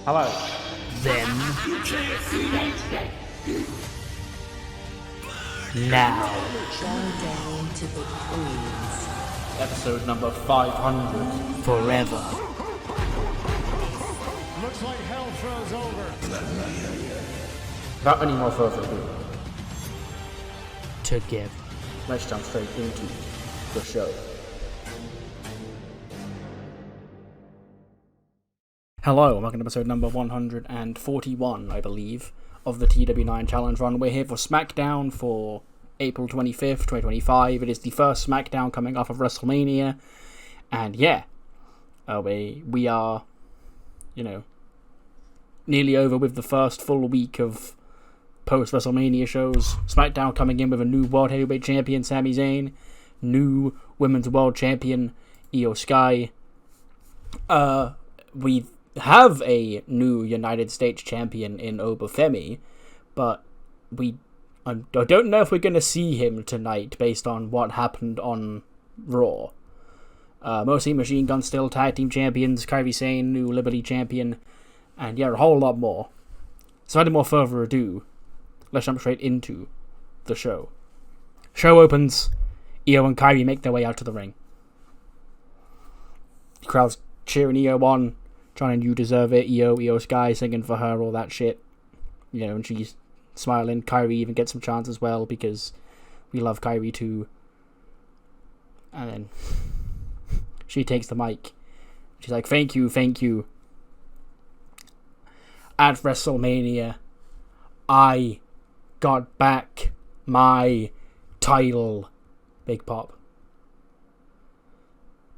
Hello. Then, now, Bow down to the queens. Episode number 500. forever, Looks like hell froze over. Without any more further ado, together. let's jump straight into the show. Hello, and welcome to episode number 141, I believe, of the TEW IX Challenge Run. We're here for SmackDown for April 25th, 2025. It is the first SmackDown coming off of WrestleMania. And yeah, we are, nearly over with the first full week of post-WrestleMania shows. SmackDown coming in with a new World Heavyweight Champion, Sami Zayn. New Women's World Champion, IYO SKY. We have a new United States Champion in Obafemi, but I don't know if we're going to see him tonight based on what happened on Raw. Mostly Machine Gun still Tag Team Champions, Kairi Sane, new Liberty Champion, and yeah, a whole lot more. So without any more further ado, let's jump straight into the show. Show opens, IYO and Kairi make their way out to the ring. The crowd's cheering IYO on, trying "You deserve it," IYO SKY singing for her, all that shit. And she's smiling. Kairi even gets some chants as well because we love Kairi too. And then she takes the mic. She's like, thank you. At WrestleMania, I got back my title. Big pop.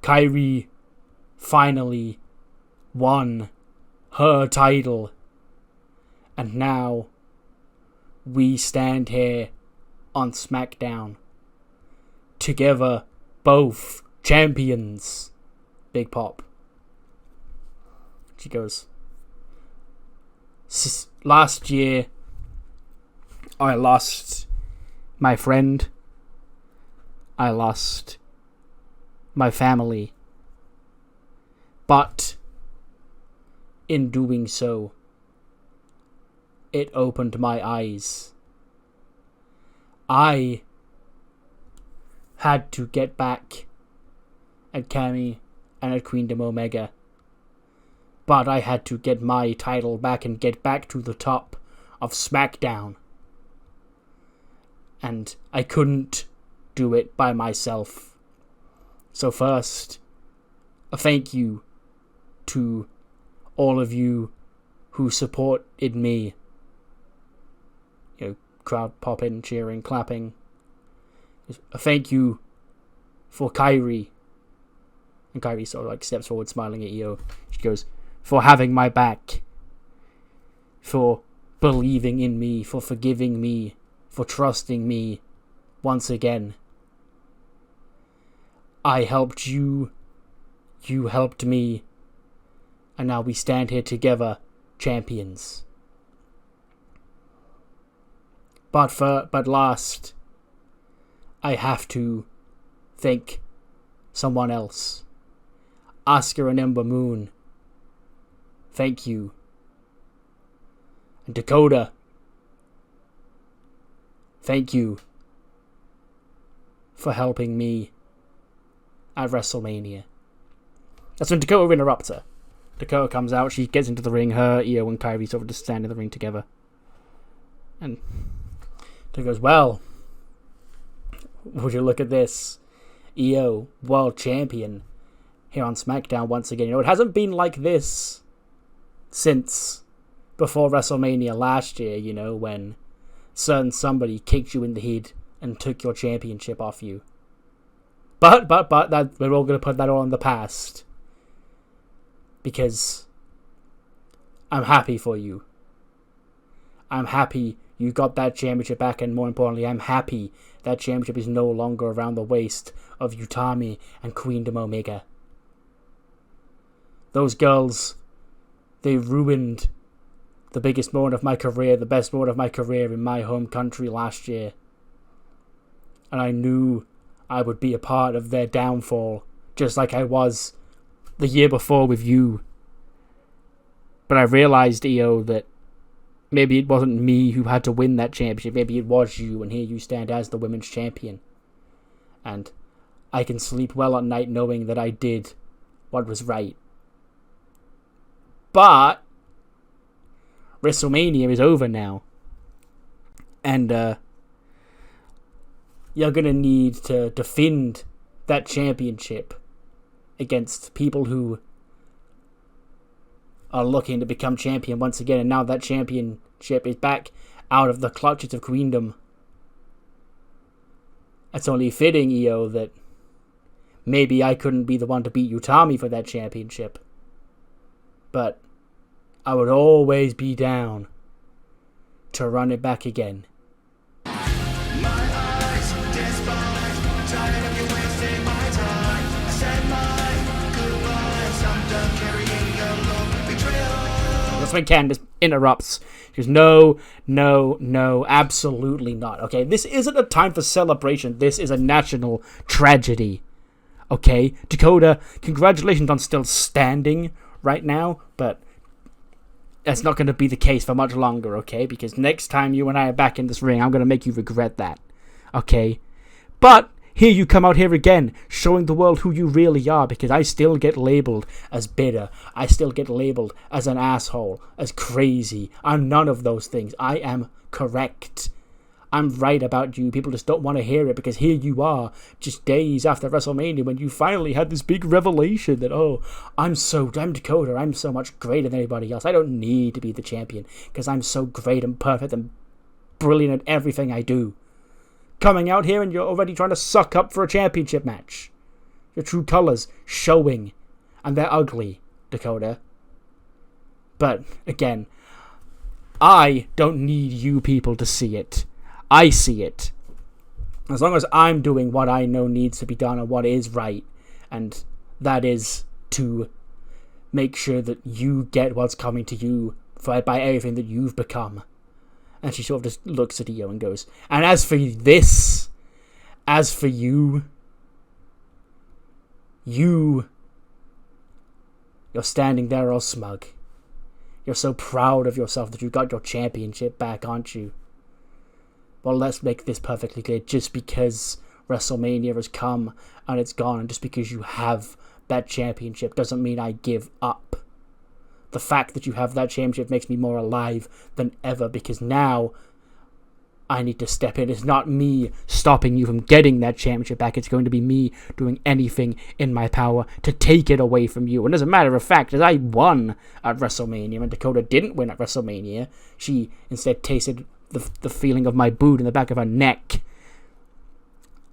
Kairi finally won her title. And now we stand here on SmackDown together, both champions. Big pop. She goes, last year I lost my friend, I lost my family, but in doing so, it opened my eyes. I had to get back at Cammy and at Queendom Omega, but I had to get my title back and get back to the top of SmackDown. And I couldn't do it by myself. So first, a thank you to all of you who supported me. Crowd popping, cheering, clapping. A thank you for Kairi. And Kairi sort of steps forward, smiling at IYO. She goes, for having my back, for believing in me, for forgiving me, for trusting me once again. I helped you, you helped me, and now we stand here together, champions. But last, I have to thank someone else. Asuka and Ember Moon, thank you. And Dakota, thank you for helping me at WrestleMania. That's when Dakota interrupts her. Dakota comes out, she gets into the ring, her, IYO, and Kairi sort of just stand in the ring together. And Dakota goes, well, would you look at this? IYO, world champion, here on SmackDown once again. It hasn't been like this since before WrestleMania last year, when certain somebody kicked you in the head and took your championship off you. But that we're all going to put that all in the past. Because I'm happy for you. I'm happy you got that championship back, and more importantly, I'm happy that championship is no longer around the waist of Utami and Queendom Omega. Those girls, they ruined the biggest moment of my career, the best moment of my career in my home country last year. And I knew I would be a part of their downfall, just like I was the year before with you. But I realized, EO, that maybe it wasn't me who had to win that championship. Maybe it was you, and here you stand as the women's champion. And I can sleep well at night knowing that I did what was right. But WrestleMania is over now. And you're going to need to defend that championship against people who are looking to become champion once again. And now that championship is back out of the clutches of Queendom. It's only fitting, EO, that maybe I couldn't be the one to beat Utami for that championship. But I would always be down to run it back again. That's when Candace interrupts. She goes, no, absolutely not. Okay, this isn't a time for celebration. This is a national tragedy. Okay, Dakota, congratulations on still standing right now, but that's not going to be the case for much longer, okay? Because next time you and I are back in this ring, I'm going to make you regret that, okay? But here you come out here again, showing the world who you really are, because I still get labeled as bitter. I still get labeled as an asshole, as crazy. I'm none of those things. I am correct. I'm right about you. People just don't want to hear it, because here you are, just days after WrestleMania, when you finally had this big revelation that, oh, I'm Dakota, I'm so much greater than anybody else. I don't need to be the champion, because I'm so great and perfect and brilliant at everything I do. Coming out here and you're already trying to suck up for a championship match. Your true colors showing. And they're ugly, Dakota. But, again, I don't need you people to see it. I see it. As long as I'm doing what I know needs to be done and what is right. And that is to make sure that you get what's coming to you by everything that you've become. And she sort of just looks at Io and goes, and as for this, as for you're standing there all smug. You're so proud of yourself that you got your championship back, aren't you? Well, let's make this perfectly clear. Just because WrestleMania has come and it's gone, and just because you have that championship doesn't mean I give up. The fact that you have that championship makes me more alive than ever, because now I need to step in. It's not me stopping you from getting that championship back. It's going to be me doing anything in my power to take it away from you. And as a matter of fact, as I won at WrestleMania and Dakota didn't win at WrestleMania, she instead tasted the feeling of my boot in the back of her neck.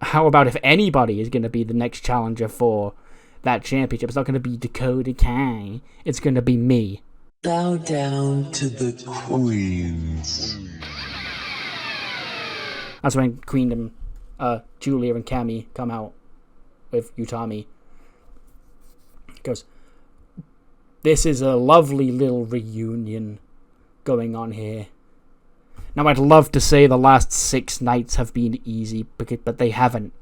How about if anybody is going to be the next challenger for that championship? It's not going to be Dakota Kai. It's going to be me. Bow down to the queens. That's when Queendom, Julia and Cammy come out with Utami. Goes, this is a lovely little reunion going on here. Now, I'd love to say the last 6 nights have been easy, but they haven't.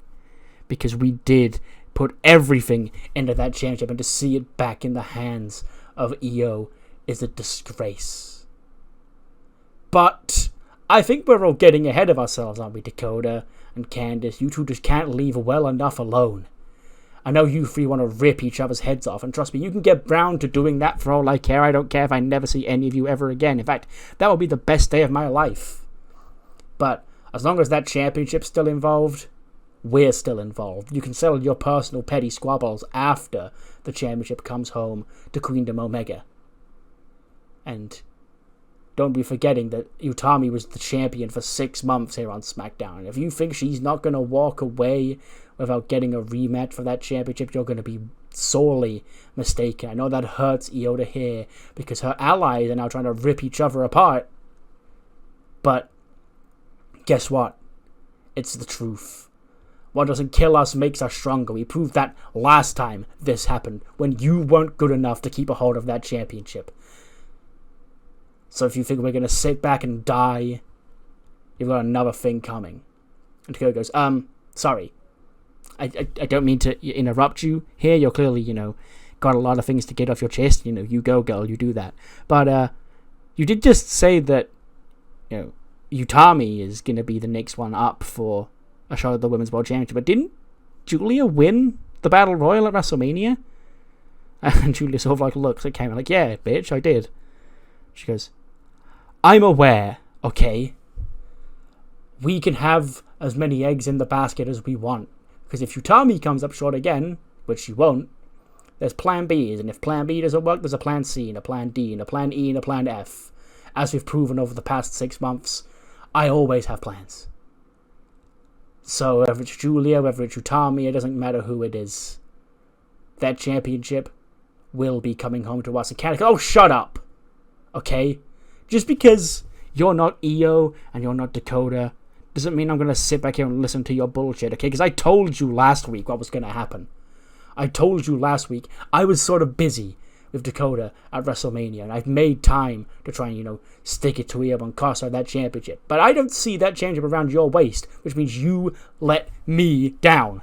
Because we did put everything into that championship, and to see it back in the hands of Io is a disgrace. But I think we're all getting ahead of ourselves, aren't we, Dakota and Candace? You two just can't leave well enough alone. I know you three want to rip each other's heads off, and trust me, you can get round to doing that for all I care. I don't care if I never see any of you ever again. In fact, that will be the best day of my life. But as long as that championship's still involved, we're still involved. You can settle your personal petty squabbles after the championship comes home to Queendom Omega. And don't be forgetting that Utami was the champion for 6 months here on SmackDown. And if you think she's not going to walk away without getting a rematch for that championship, you're going to be sorely mistaken. I know that hurts Io to hear, because her allies are now trying to rip each other apart. But guess what? It's the truth. What doesn't kill us makes us stronger. We proved that last time this happened, when you weren't good enough to keep a hold of that championship. So if you think we're going to sit back and die, you've got another thing coming. And Dakota goes, sorry. I don't mean to interrupt you here. You're clearly, got a lot of things to get off your chest. You know, you go, girl, you do that. But you did just say that, you know, Utami is going to be the next one up for a shot at the Women's World Championship. But didn't Julia win the Battle Royal at WrestleMania? And Julia sort of like looks at Cameron like, yeah, bitch, I did. She goes, I'm aware, okay? We can have as many eggs in the basket as we want. Because if Utami comes up short again, which she won't, there's plan B's. And if plan B doesn't work, there's a plan C and a plan D and a plan E and a plan F. As we've proven over the past 6 months, I always have plans. So whether it's Julia, whether it's Utami, it doesn't matter who it is. That championship will be coming home to us in Canada. Oh, shut up! Okay? Just because you're not IYO and you're not Dakota doesn't mean I'm going to sit back here and listen to your bullshit, okay? Because I told you last week what was going to happen. I told you last week I was sort of busy with Dakota at WrestleMania, and I've made time to try and, you know, stick it to IYO and cost her that championship. But I don't see that championship around your waist, which means you let me down.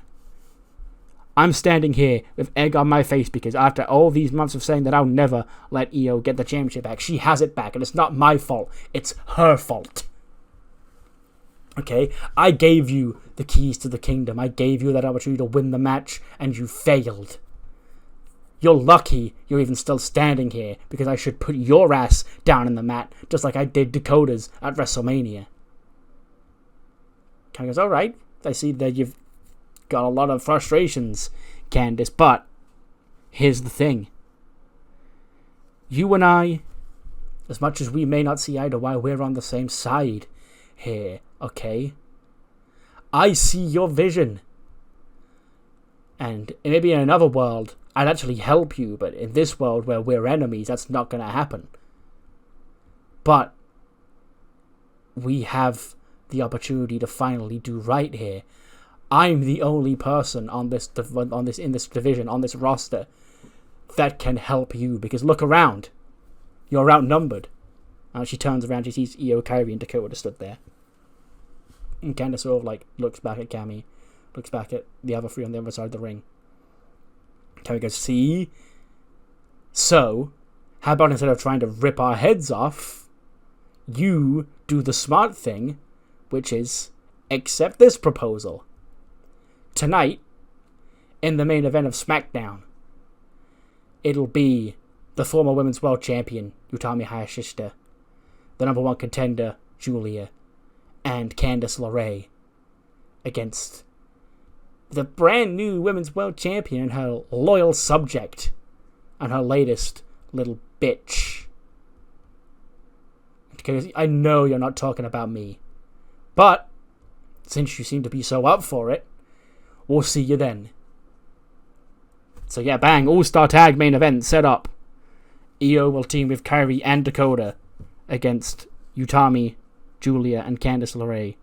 I'm standing here with egg on my face because after all these months of saying that I'll never let IYO get the championship back, she has it back, and it's not my fault. It's her fault. Okay? I gave you the keys to the kingdom. I gave you that opportunity to win the match, and you failed. You're lucky you're even still standing here because I should put your ass down in the mat just like I did Dakota's at WrestleMania. Kind of goes, alright, I see that you've got a lot of frustrations, Candice, but here's the thing. You and I, as much as we may not see eye to eye, we're on the same side here, okay? I see your vision. And maybe in another world, I'd actually help you, but in this world where we're enemies, that's not going to happen. But we have the opportunity to finally do right here. I'm the only person in this division, on this roster, that can help you, because look around. You're outnumbered. And she turns around, she sees IYO, Kairi, and Dakota stood there. And Candice sort of like looks back at Cammy, looks back at the other three on the other side of the ring. Cammy goes, see? So, how about instead of trying to rip our heads off, you do the smart thing, which is accept this proposal. Tonight, in the main event of SmackDown, it'll be the former Women's World Champion, Utami Hayashishita, the number one contender, Julia, and Candice LeRae, against the brand new Women's World Champion and her loyal subject, and her latest little bitch. Because I know you're not talking about me, but since you seem to be so up for it, we'll see you then. So yeah, bang, all-star tag main event set up. IYO will team with Kairi and Dakota against Utami, Julia, and Candice LeRae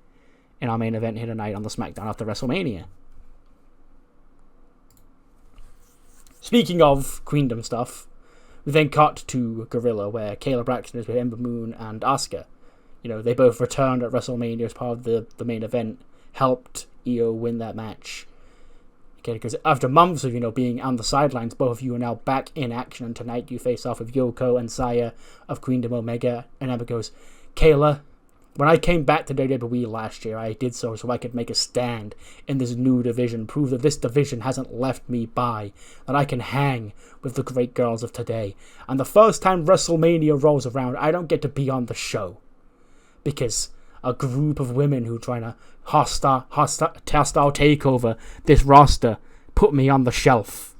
in our main event here tonight on the SmackDown after WrestleMania. Speaking of Queendom stuff, we then cut to Gorilla, where Kayla Braxton is with Ember Moon and Asuka. You know, they both returned at WrestleMania as part of the main event, helped IYO win that match. Okay, because after months of, you know, being on the sidelines, both of you are now back in action, and tonight you face off with Yoko and Saya of Queendom Omega, and Ember goes, Kayla, when I came back to WWE last year, I did so I could make a stand in this new division, prove that this division hasn't left me by, that I can hang with the great girls of today. And the first time WrestleMania rolls around, I don't get to be on the show, because a group of women who trying to hostile take over this roster put me on the shelf.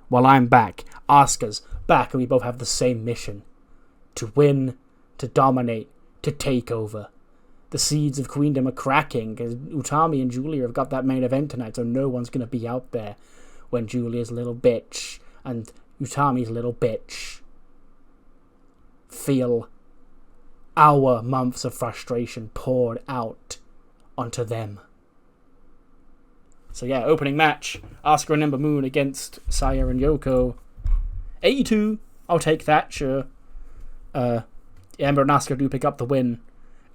Well, I'm back. Asuka's back, and we both have the same mission. To win, to dominate, to take over. The seeds of Queendom are cracking, because Utami and Julia have got that main event tonight, so no one's going to be out there when Julia's little bitch and Utami's little bitch feel our months of frustration poured out onto them. So yeah, opening match, Asuka and Ember Moon against Saya and Yoko. 82, I'll take that, sure. Ember and Asuka do pick up the win.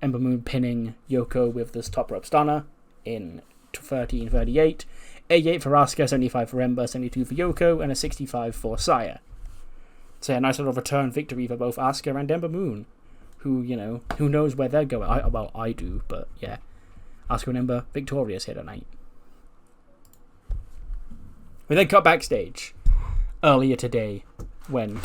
Ember Moon pinning Yoko with this top rope stunner in 13:38. 88 for Rascalz, 75 for Ember, 72 for Yoko, and a 65 for Saya. So a nice little return victory for both Asuka and Ember Moon, who, who knows where they're going. I do, but yeah. Asuka and Ember victorious here tonight. We then cut backstage earlier today when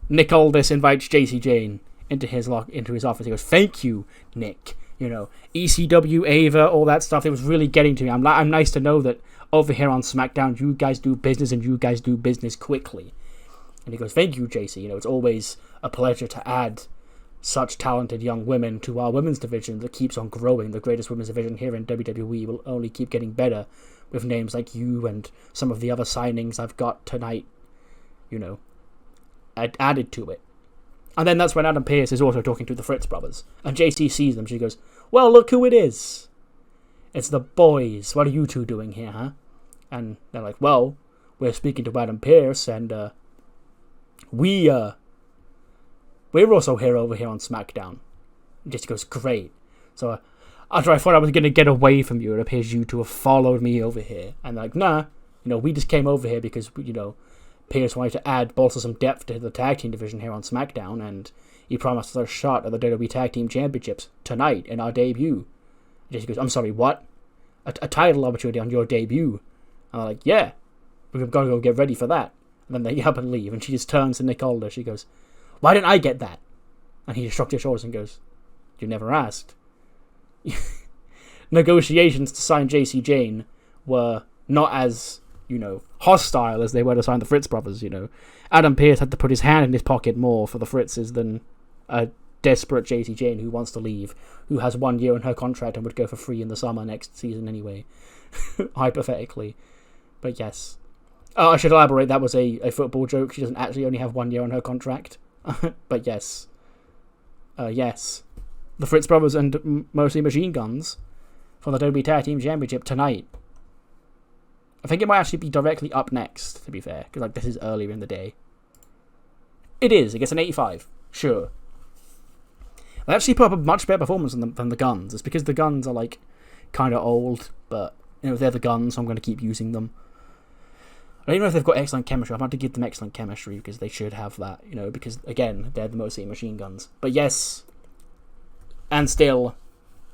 Nick Aldis invites JC Jane into his office. He goes, "Thank you, Nick. ECW, Ava, all that stuff. It was really getting to me. I'm nice to know that over here on SmackDown, you guys do business and you guys do business quickly." And he goes, "Thank you, JC. It's always a pleasure to add such talented young women to our women's division that keeps on growing. The greatest women's division here in WWE will only keep getting better with names like you and some of the other signings I've got tonight, added to it." And then that's when Adam Pearce is also talking to the Fritz brothers. And JC sees them. She goes, "Well, look who it is. It's the boys. What are you two doing here, huh?" And they're like, "Well, we're speaking to Adam Pearce, and we're also here over here on SmackDown." And JC goes, "Great. So after I thought I was going to get away from you, it appears you two have followed me over here." And they're like, "Nah, we just came over here because, Pearce wanted to bolster some depth to the tag team division here on SmackDown, and he promised us a shot at the WWE Tag Team Championships tonight in our debut." And Jesse goes, "I'm sorry, what? A title opportunity on your debut?" And I'm like, "Yeah, we're going to go get ready for that." And then they get up and leave, and she just turns to Nick Aldis. She goes, "Why didn't I get that?" And he just shrugged his shoulders and goes, "You never asked." Negotiations to sign JC Jane were not as hostile as they were to sign the Fritz brothers. Adam Pearce had to put his hand in his pocket more for the Fritzes than a desperate JC Jane who wants to leave, who has 1 year in her contract and would go for free in the summer next season anyway, hypothetically. But yes. I should elaborate, that was a football joke. She doesn't actually only have 1 year on her contract. But yes. Yes. The Fritz brothers and mostly Machine Guns for the WWE Tag Team Championship tonight. I think it might actually be directly up next, to be fair, because this is earlier in the day. It is. It gets an 85. Sure. They actually put up a much better performance than the Guns. It's because the Guns are kind of old, but they're the Guns, so I'm going to keep using them. I don't even know if they've got excellent chemistry. I'm about to give them excellent chemistry because they should have that, because again, they're the mostly Machine Guns. But yes, and still,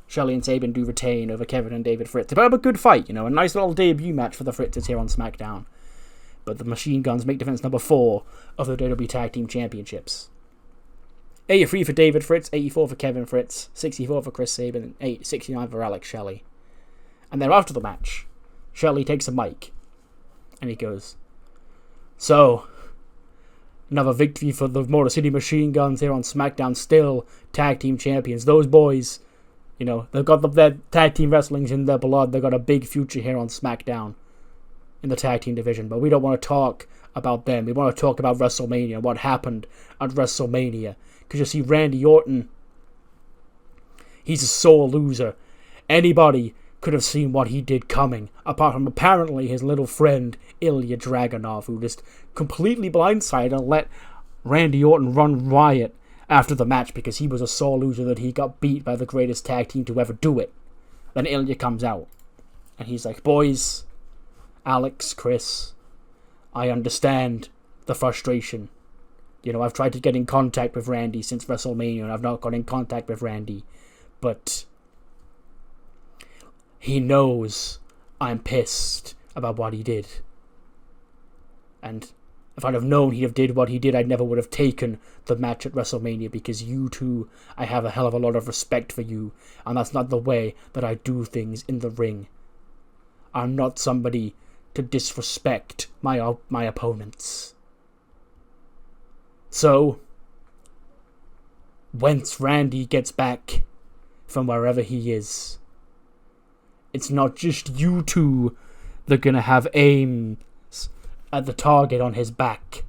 Shelley and Sabin do retain over Kevin and David Fritz. They put up a good fight, a nice little debut match for the Fritzes here on SmackDown. But the Machine Guns make defense number 4 of the WWE Tag Team Championships. 83 for David Fritz, 84 for Kevin Fritz, 64 for Chris Sabin, and 69 for Alex Shelley. And then after the match, Shelley takes a mic, and he goes, "So, another victory for the Motor City Machine Guns here on SmackDown, still Tag Team Champions. Those boys, they've got their tag team wrestling's in their blood. They've got a big future here on SmackDown in the tag team division. But we don't want to talk about them. We want to talk about WrestleMania, what happened at WrestleMania. Because you see, Randy Orton, he's a sore loser. Anybody could have seen what he did coming, apart from apparently his little friend, Ilya Dragunov, who just completely blindsided and let Randy Orton run riot after the match because he was a sore loser that he got beat by the greatest tag team to ever do it." Then Ilya comes out, and he's like, "Boys, Alex, Chris, I understand the frustration. I've tried to get in contact with Randy since WrestleMania, and I've not got in contact with Randy, but he knows I'm pissed about what he did. And if I'd have known he'd have did what he did, I never would have taken the match at WrestleMania, because you two, I have a hell of a lot of respect for you, and that's not the way that I do things in the ring. I'm not somebody to disrespect my opponents. So, once Randy gets back from wherever he is, it's not just you two that are gonna have aims at the target on his back,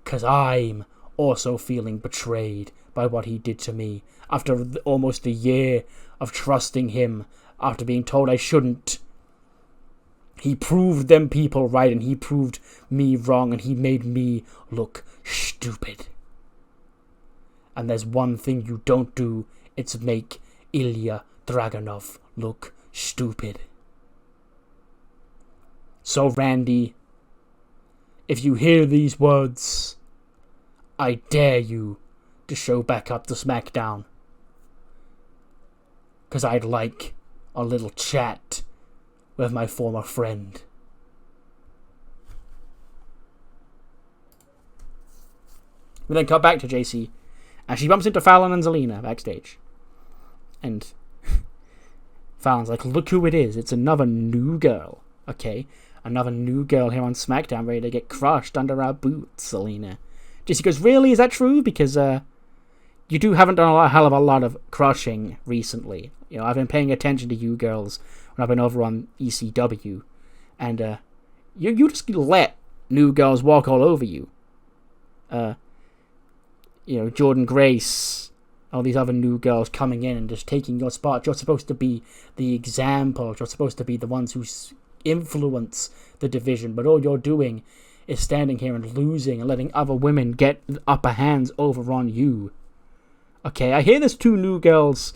because I'm also feeling betrayed by what he did to me after almost a year of trusting him after being told I shouldn't. He proved them people right, and he proved me wrong, and he made me look stupid. And there's one thing you don't do, it's make Ilya Dragunov look stupid." So, Randy, if you hear these words, I dare you to show back up to SmackDown. 'Cause I'd like a little chat with my former friend. We then cut back to JC, and she bumps into Fallon and Zelina backstage. And Fallon's like, look who it is. It's another new girl. Okay, another new girl here on SmackDown ready to get crushed under our boots, Zelina. JC goes, really? Is that true? Because you haven't done a hell of a lot of crushing recently. You know, I've been paying attention to you girls when I've been over on ECW. And you just let new girls walk all over you. You know, Jordan Grace, all these other new girls coming in and just taking your spot. You're supposed to be the example. You're supposed to be the ones who influence the division. But all you're doing is standing here and losing and letting other women get upper hands over on you. Okay, I hear there's 2 new girls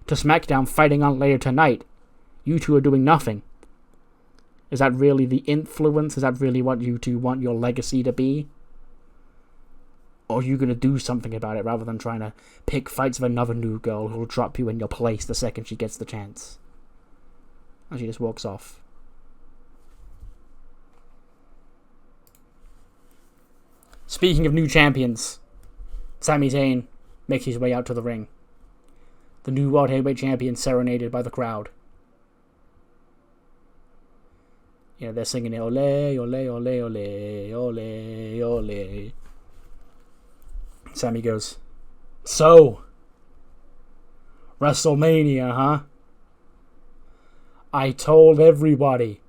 to SmackDown fighting on later tonight. You 2 are doing nothing. Is that really the influence? Is that really what you 2 want your legacy to be? Or are you going to do something about it rather than trying to pick fights with another new girl who'll drop you in your place the second she gets the chance? And she just walks off. Speaking of new champions, Sami Zayn makes his way out to the ring. The new World Heavyweight Champion serenaded by the crowd. You know, they're singing it, ole, ole, ole, ole, ole, ole. Sami goes, so, WrestleMania, huh? I told everybody,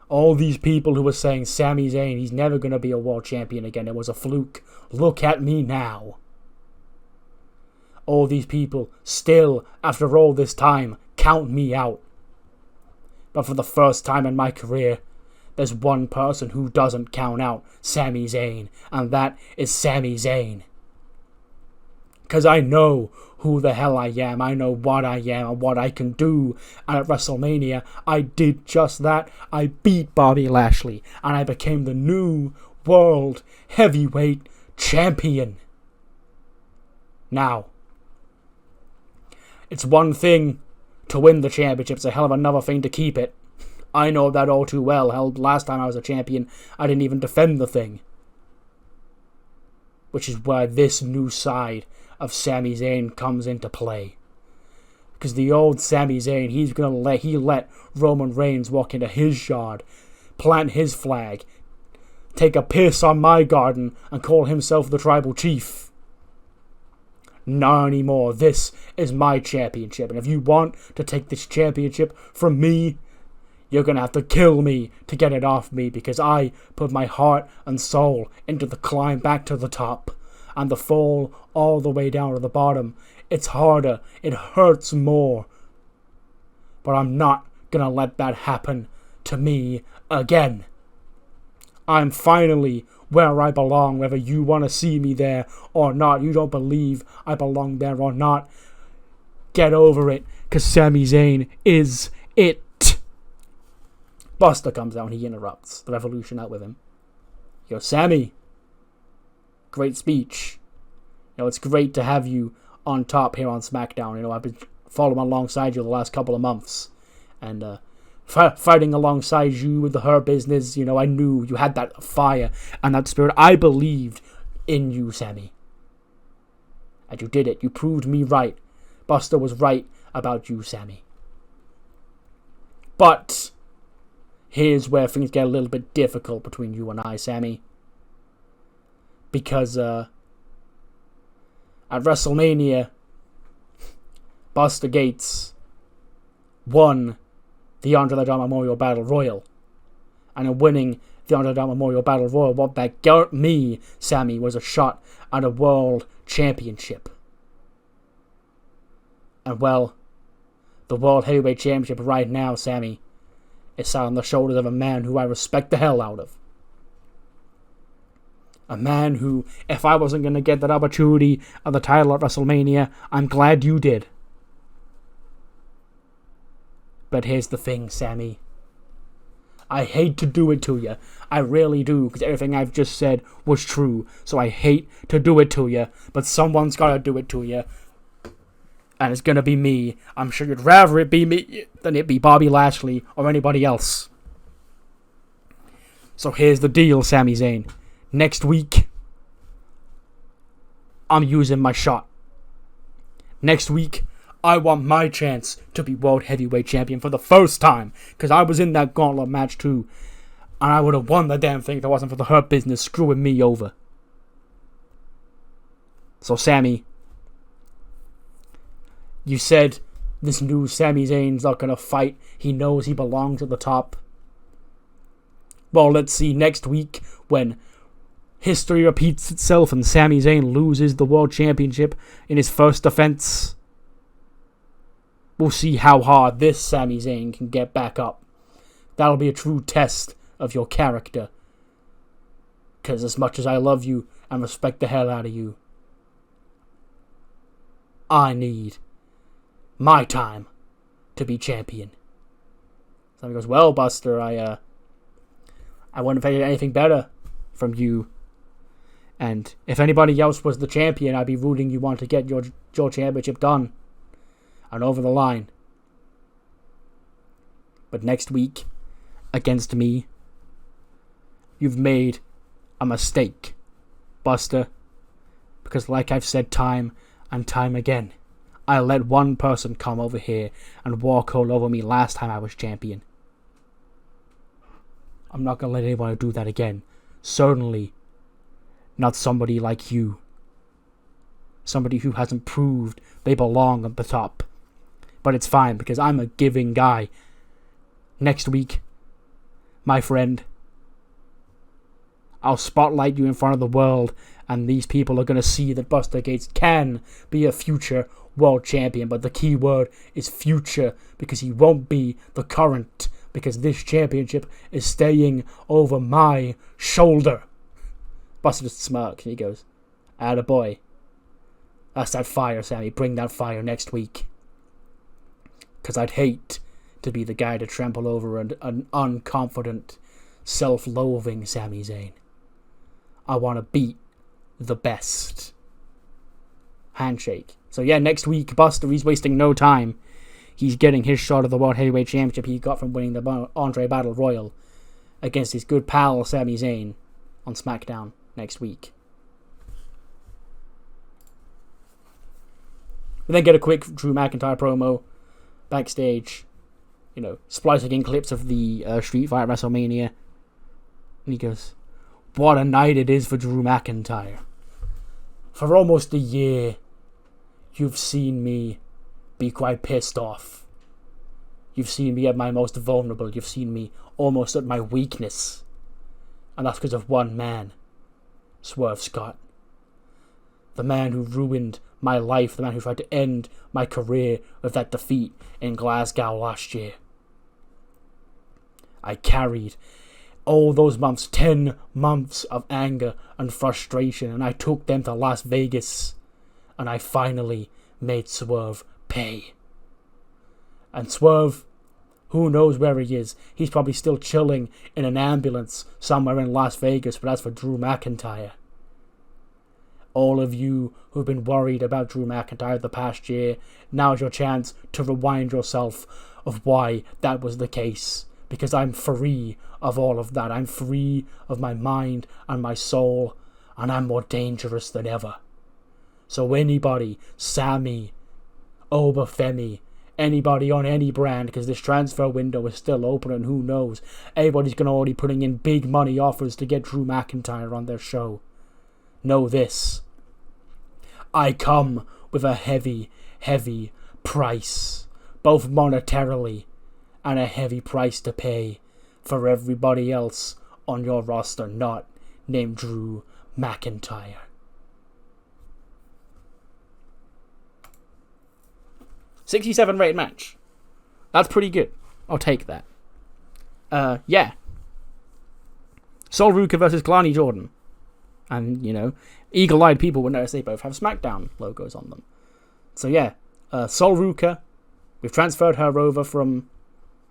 all these people who were saying Sami Zayn, he's never going to be a world champion again, it was a fluke. Look at me now. All these people still, after all this time, count me out. But for the first time in my career, there's one person who doesn't count out Sami Zayn, and that is Sami Zayn. Because I know who the hell I am, I know what I am and what I can do, and at WrestleMania, I did just that. I beat Bobby Lashley, and I became the new World Heavyweight Champion. Now, it's one thing to win the championship, it's a hell of another thing to keep it. I know that all too well. Hell, last time I was a champion, I didn't even defend the thing. Which is where this new side of Sami Zayn comes into play. Because the old Sami Zayn, he let Roman Reigns walk into his yard, plant his flag, take a piss on my garden, and call himself the tribal chief. Not anymore. This is my championship, and if you want to take this championship from me, you're gonna have to kill me to get it off me, because I put my heart and soul into the climb back to the top, and the fall all the way down to the bottom. It's harder, it hurts more, but I'm not gonna let that happen to me again. I'm finally where I belong, whether you want to see me there or not. You don't believe I belong there or not. Get over it, because Sami Zayn is it. Buster comes out and he interrupts the Revolution out with him. He goes, Sami, great speech. You know, it's great to have you on top here on SmackDown. You know, I've been following alongside you the last couple of months. And fighting alongside you with the Her Business, you know, I knew you had that fire and that spirit. I believed in you, Sami. And you did it. You proved me right. Buster was right about you, Sami. But here's where things get a little bit difficult between you and I, Sami. Because at WrestleMania, Buster Gates won the Andre the Giant Memorial Battle Royal. And in winning the Andre the Giant Memorial Battle Royal, what that got me, Sami, was a shot at a world championship. And well, the World Heavyweight Championship right now, Sami, is sat on the shoulders of a man who I respect the hell out of. A man who, if I wasn't going to get that opportunity of the title at WrestleMania, I'm glad you did. But here's the thing, Sami. I hate to do it to you. I really do, because everything I've just said was true. So I hate to do it to you, but someone's gotta do it to you. And it's gonna be me. I'm sure you'd rather it be me than it be Bobby Lashley or anybody else. So here's the deal, Sami Zayn. Next week, I'm using my shot. Next week, I want my chance to be World Heavyweight Champion for the first time. Because I was in that gauntlet match too. And I would have won the damn thing if it wasn't for the Hurt Business screwing me over. So Sami, you said this new Sami Zayn's not going to fight. He knows he belongs at the top. Well, let's see next week when history repeats itself and Sami Zayn loses the World Championship in his first defense. We'll see how hard this Sami Zayn can get back up. That'll be a true test of your character. Because as much as I love you and respect the hell out of you, I need my time to be champion. Sami goes, well, Buster, I wouldn't have had anything better from you. And if anybody else was the champion, I'd be rooting you on to get your championship done and over the line. But next week, against me, you've made a mistake, Buster. Because like I've said time and time again, I let one person come over here and walk all over me last time I was champion. I'm not going to let anyone do that again. Certainly not somebody like you. Somebody who hasn't proved they belong at the top. But it's fine because I'm a giving guy. Next week, my friend, I'll spotlight you in front of the world and these people are going to see that Buster Gates can be a future world champion. But the key word is future because he won't be the current. Because this championship is staying over my shoulder. Buster just smirks and he goes, attaboy. That's that fire, Sami. Bring that fire next week. Because I'd hate to be the guy to trample over an unconfident, self-loathing Sami Zayn. I want to beat the best. Handshake. So yeah, next week, Buster, he's wasting no time. He's getting his shot of the World Heavyweight Championship he got from winning the Andre Battle Royal against his good pal Sami Zayn on SmackDown next week. We then get a quick Drew McIntyre promo backstage, splicing in clips of the Street Fight WrestleMania. And he goes, what a night it is for Drew McIntyre. For almost a year, you've seen me be quite pissed off. You've seen me at my most vulnerable. You've seen me almost at my weakness. And that's because of one man. Swerve Scott. The man who ruined my life. The man who tried to end my career with that defeat in Glasgow last year. I carried all those months, 10 months of anger and frustration, and I took them to Las Vegas. And I finally made Swerve pay. And Swerve, who knows where he is? He's probably still chilling in an ambulance somewhere in Las Vegas, but as for Drew McIntyre, all of you who've been worried about Drew McIntyre the past year, now's your chance to rewind yourself of why that was the case. Because I'm free of all of that. I'm free of my mind and my soul, and I'm more dangerous than ever. So anybody, Sami, Obafemi, anybody on any brand, because this transfer window is still open and who knows, everybody's going to already putting in big money offers to get Drew McIntyre on their show. Know this. I come with a heavy, heavy price, both monetarily and a heavy price to pay for everybody else on your roster not named Drew McIntyre. $67 rated match. That's pretty good. I'll take that. Yeah. Sol Ruca versus Kelani Jordan. And, eagle-eyed people would notice they both have SmackDown logos on them. So yeah, Sol Ruca, we've transferred her over from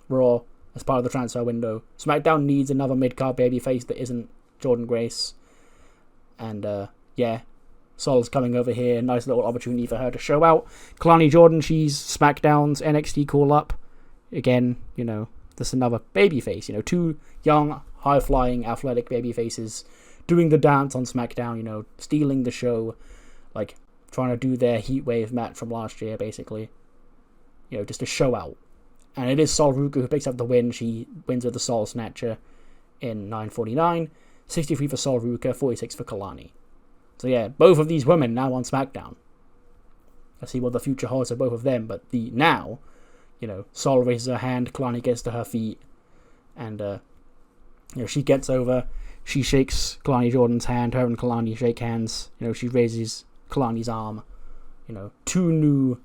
Raw, as part of the transfer window. SmackDown needs another mid-card babyface that isn't Jordan Grace. And, Sol's coming over here. Nice little opportunity for her to show out. Kelani Jordan, she's SmackDown's NXT call-up. Again, this another babyface. Two young, high-flying, athletic babyfaces doing the dance on SmackDown, stealing the show, trying to do their Heatwave match from last year, basically. Just a show out. And it is Sol Ruca who picks up the win. She wins with the Sol Snatcher in 9:49. 63 for Sol Ruca, 46 for Kelani. So yeah, both of these women now on SmackDown. Let's see what the future holds for both of them. But now, Sol raises her hand, Kelani gets to her feet, and she gets over. She shakes Kelani Jordan's hand. Her and Kelani shake hands. She raises Kalani's arm. Two new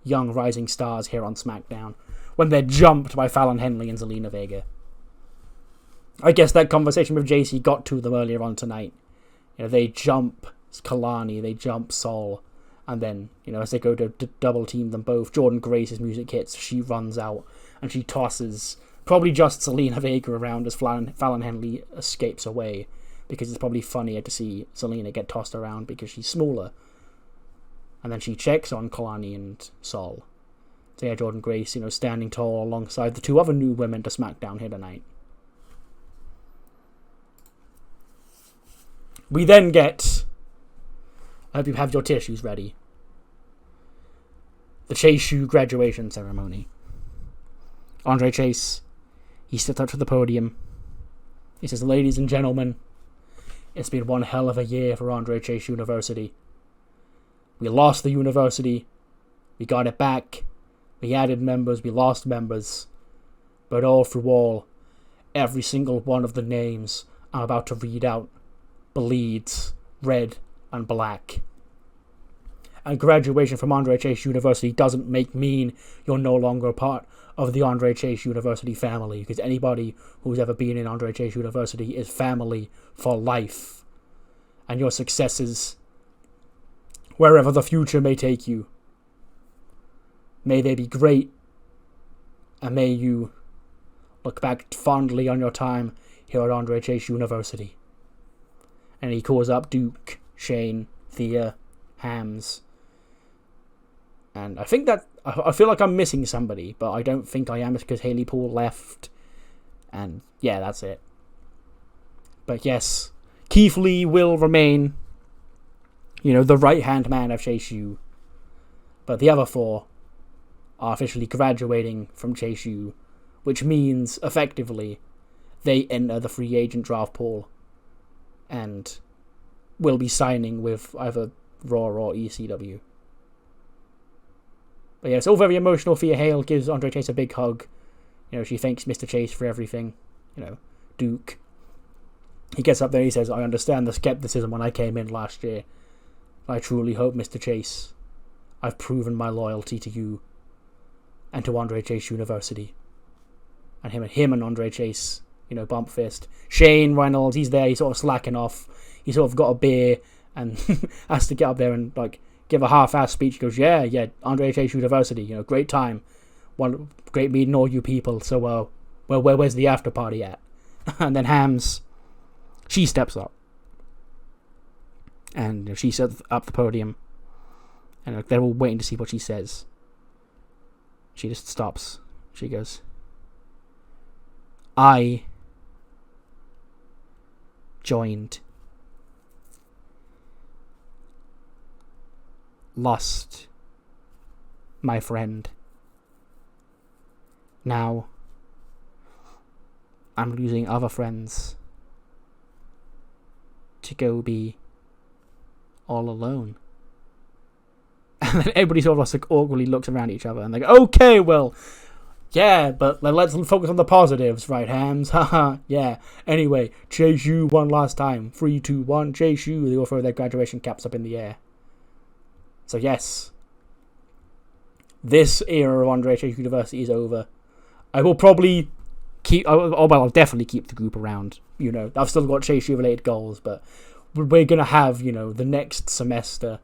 young rising stars here on SmackDown when they're jumped by Fallon Henley and Zelina Vega. I guess that conversation with JC got to them earlier on tonight. They jump Kelani, they jump Sol, and then, as they go to double team them both, Jordan Grace's music hits, she runs out, and she tosses probably just Zelina Vega around as Fallon Henley escapes away, because it's probably funnier to see Zelina get tossed around because she's smaller. And then she checks on Kelani and Sol. So yeah, Jordan Grace, standing tall alongside the two other new women to SmackDown here tonight. We then get, I hope you have your tissues ready, the Chase U graduation ceremony. Andre Chase, he steps up to the podium. He says, "Ladies and gentlemen, it's been one hell of a year for Andre Chase University. We lost the university, we got it back, we added members, we lost members, but all through all, every single one of the names I'm about to read out bleeds red and black. And graduation from Andre Chase University doesn't mean you're no longer part of the Andre Chase University family, because anybody who's ever been in Andre Chase University is family for life. And your successes, wherever the future may take you, may they be great, and may you look back fondly on your time here at Andre Chase University." And he calls up Duke, Shane, Thea, Hams. And I think that, I feel like I'm missing somebody, but I don't think I am, because Haley Paul left. And yeah, that's it. But yes, Keith Lee will remain, the right-hand man of Chase U. But the other four are officially graduating from Chase U, which means, effectively, they enter the free agent draft pool and will be signing with either Raw or ECW. But yeah, it's all very emotional. Thea Hale gives Andre Chase a big hug. She thanks Mr. Chase for everything. Duke. He gets up there and he says, "I understand the skepticism when I came in last year. I truly hope, Mr. Chase, I've proven my loyalty to you and to Andre Chase University." And him and Andre Chase, bump fist. Shane Reynolds, he's there, he's sort of slacking off. He's sort of got a beer and has to get up there and give a half-assed speech. He goes, yeah, Andre Chase University, great time. One great meeting all you people. So, where's the after party at? And then Hams, she steps up. And she sets up the podium. And they're all waiting to see what she says. She just stops. She goes, "I joined, lost my friend. Now I'm losing other friends to go be all alone." And then everybody sort of awkwardly looks around each other and they go, "Okay, well, yeah, but let's focus on the positives, right, Hams? Haha, yeah. Anyway, Chase U one last time. 3, 2, 1, Chase U." They all throw their graduation caps up in the air. So yes, this era of Andre Chase University is over. I will probably I'll definitely keep the group around. I've still got Chase U related goals, but we're gonna have, the next semester.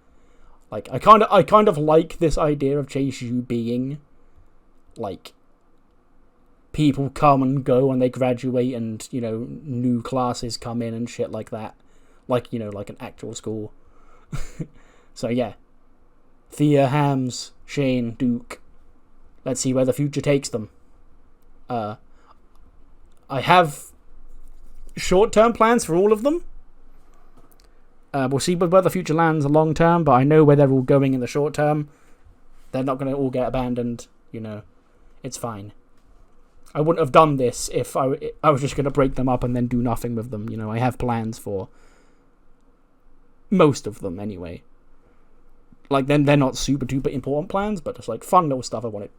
I kind of like this idea of Chase U being people come and go and they graduate and, you know, new classes come in and shit like that. Like, you know, like an actual school. So, yeah. Thea, Hams, Shane, Duke. Let's see where the future takes them. I have short-term plans for all of them. We'll see where the future lands long-term, but I know where they're all going in the short-term. They're not going to all get abandoned, you know. It's fine. I wouldn't have done this if I was just going to break them up and then do nothing with them. You know, I have plans for most of them anyway. Like, then they're not super duper important plans, but just like fun little stuff I want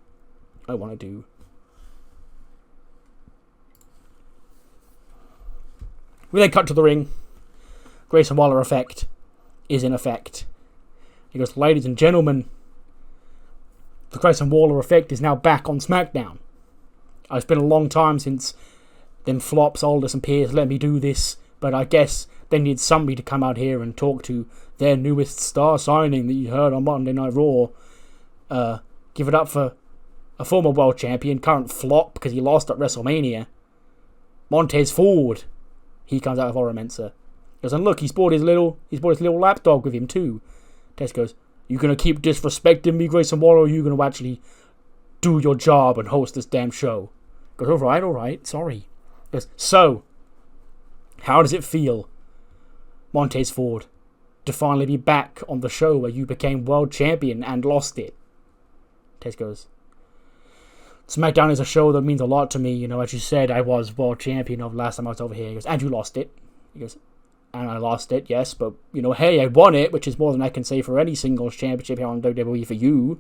to do. We then cut to the ring. Grayson Waller effect is in effect. He goes, ladies and gentlemen, the Grayson Waller effect is now back on SmackDown. It's been a long time since them flops, Aldous and Pierce let me do this, but I guess they need somebody to come out here and talk to their newest star signing that you heard on Monday Night Raw. Give it up for a former world champion, current flop because he lost at WrestleMania. Montez Ford. He comes out of Oro Mensa. He goes, and look, he's brought his little lapdog with him too. Tess goes, you gonna keep disrespecting me, Grayson Waller, or are you gonna actually do your job and host this damn show? He goes, alright, sorry. He goes, so, how does it feel, Montez Ford, to finally be back on the show where you became world champion and lost it? Tess goes, SmackDown is a show that means a lot to me. You know, as you said, I was world champion of last time I was over here. He goes, and you lost it. He goes, and I lost it, yes, but, you know, hey, I won it, which is more than I can say for any singles championship here on WWE for you.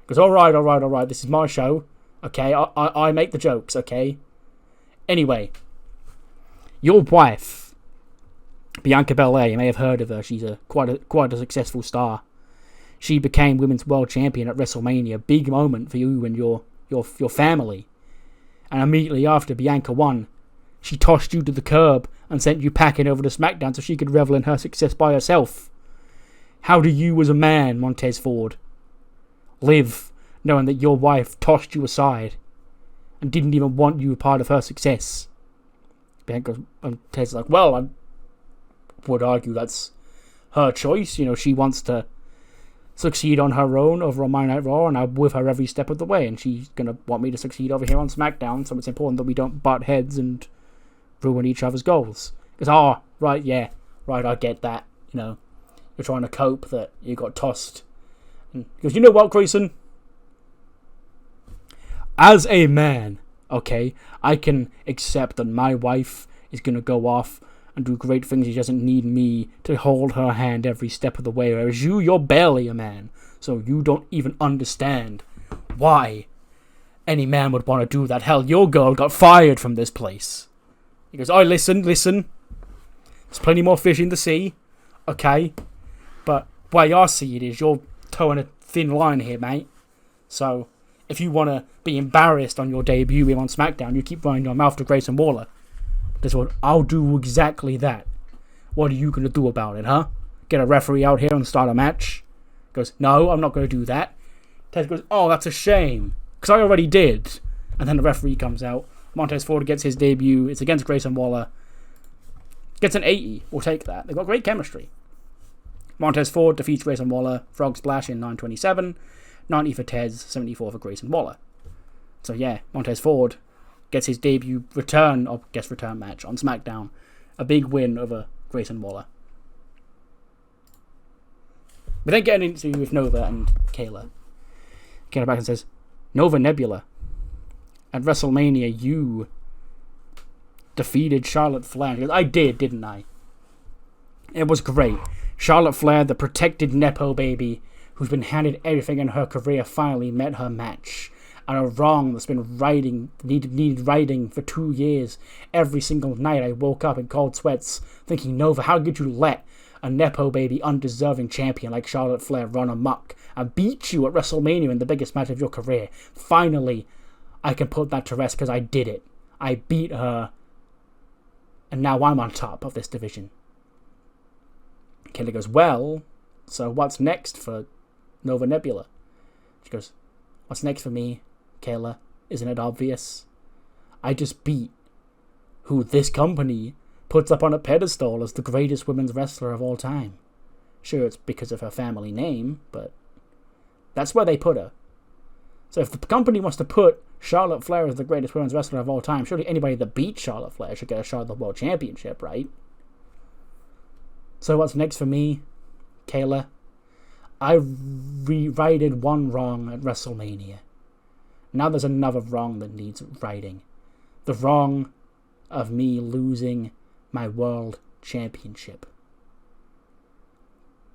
He goes, alright, this is my show. Okay, I make the jokes, okay? Anyway, your wife, Bianca Belair, you may have heard of her. She's quite a successful star. She became Women's World Champion at WrestleMania. Big moment for you and your family. And immediately after Bianca won, she tossed you to the curb and sent you packing over to SmackDown so she could revel in her success by herself. How do you as a man, Montez Ford, live knowing that your wife tossed you aside and didn't even want you a part of her success? Bianca and Ted's like, well, I would argue that's her choice. You know, she wants to succeed on her own over on Monday Night Raw, and I'm with her every step of the way, and she's going to want me to succeed over here on SmackDown, so it's important that we don't butt heads and ruin each other's goals. Because, right, I get that, you know, you're trying to cope that you got tossed. And he goes, you know what, Grayson? As a man, okay, I can accept that my wife is going to go off and do great things. She doesn't need me to hold her hand every step of the way, whereas you're barely a man, so you don't even understand why any man would want to do that. Hell, your girl got fired from this place. He goes, listen, there's plenty more fish in the sea, okay, but the way I see it is you're towing a thin line here, mate. So if you want to be embarrassed on your debut here on SmackDown, you keep running your mouth to Grayson Waller. That's what I'll do, exactly that. What are you going to do about it, huh? Get a referee out here and start a match? Goes, no, I'm not going to do that. Ted goes, oh, that's a shame, because I already did. And then the referee comes out. Montez Ford gets his debut. It's against Grayson Waller. Gets an 80. We'll take that. They've got great chemistry. Montez Ford defeats Grayson Waller. Frog Splash in 9:27. 90 for Tez. 74 for Grayson Waller. So yeah, Montez Ford gets his debut return match on SmackDown. A big win over Grayson Waller. We then get an interview with Nova and Kayla. Kayla back and says, Nova Nebula, at WrestleMania you defeated Charlotte Flair. She goes, I did, didn't I? It was great. Charlotte Flair, the protected Nepo baby, who's been handed everything in her career, finally met her match. And a wrong that's been needed righting for 2 years. Every single night I woke up in cold sweats thinking, Nova, how could you let a Nepo baby, undeserving champion like Charlotte Flair run amok and beat you at WrestleMania in the biggest match of your career? Finally, I can put that to rest because I did it. I beat her, and now I'm on top of this division. Kayla goes, well, so what's next for Nova Nebula? She goes, what's next for me, Kayla? Isn't it obvious? I just beat who this company puts up on a pedestal as the greatest women's wrestler of all time. Sure, it's because of her family name, but that's where they put her. So if the company wants to put Charlotte Flair as the greatest women's wrestler of all time, surely anybody that beats Charlotte Flair should get a shot at the World Championship, right? So what's next for me, Kayla? I righted one wrong at WrestleMania. Now there's another wrong that needs righting. The wrong of me losing my World Championship.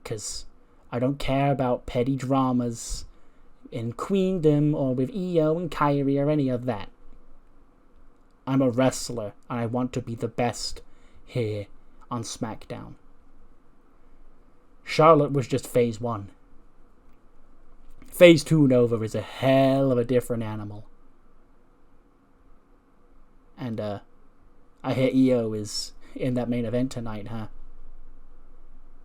Because I don't care about petty dramas in Queendom or with Io and Kyrie or any of that. I'm a wrestler and I want to be the best here on SmackDown. Charlotte was just phase 1. Phase 2 Nova is a hell of a different animal. And I hear Io is in that main event tonight, huh?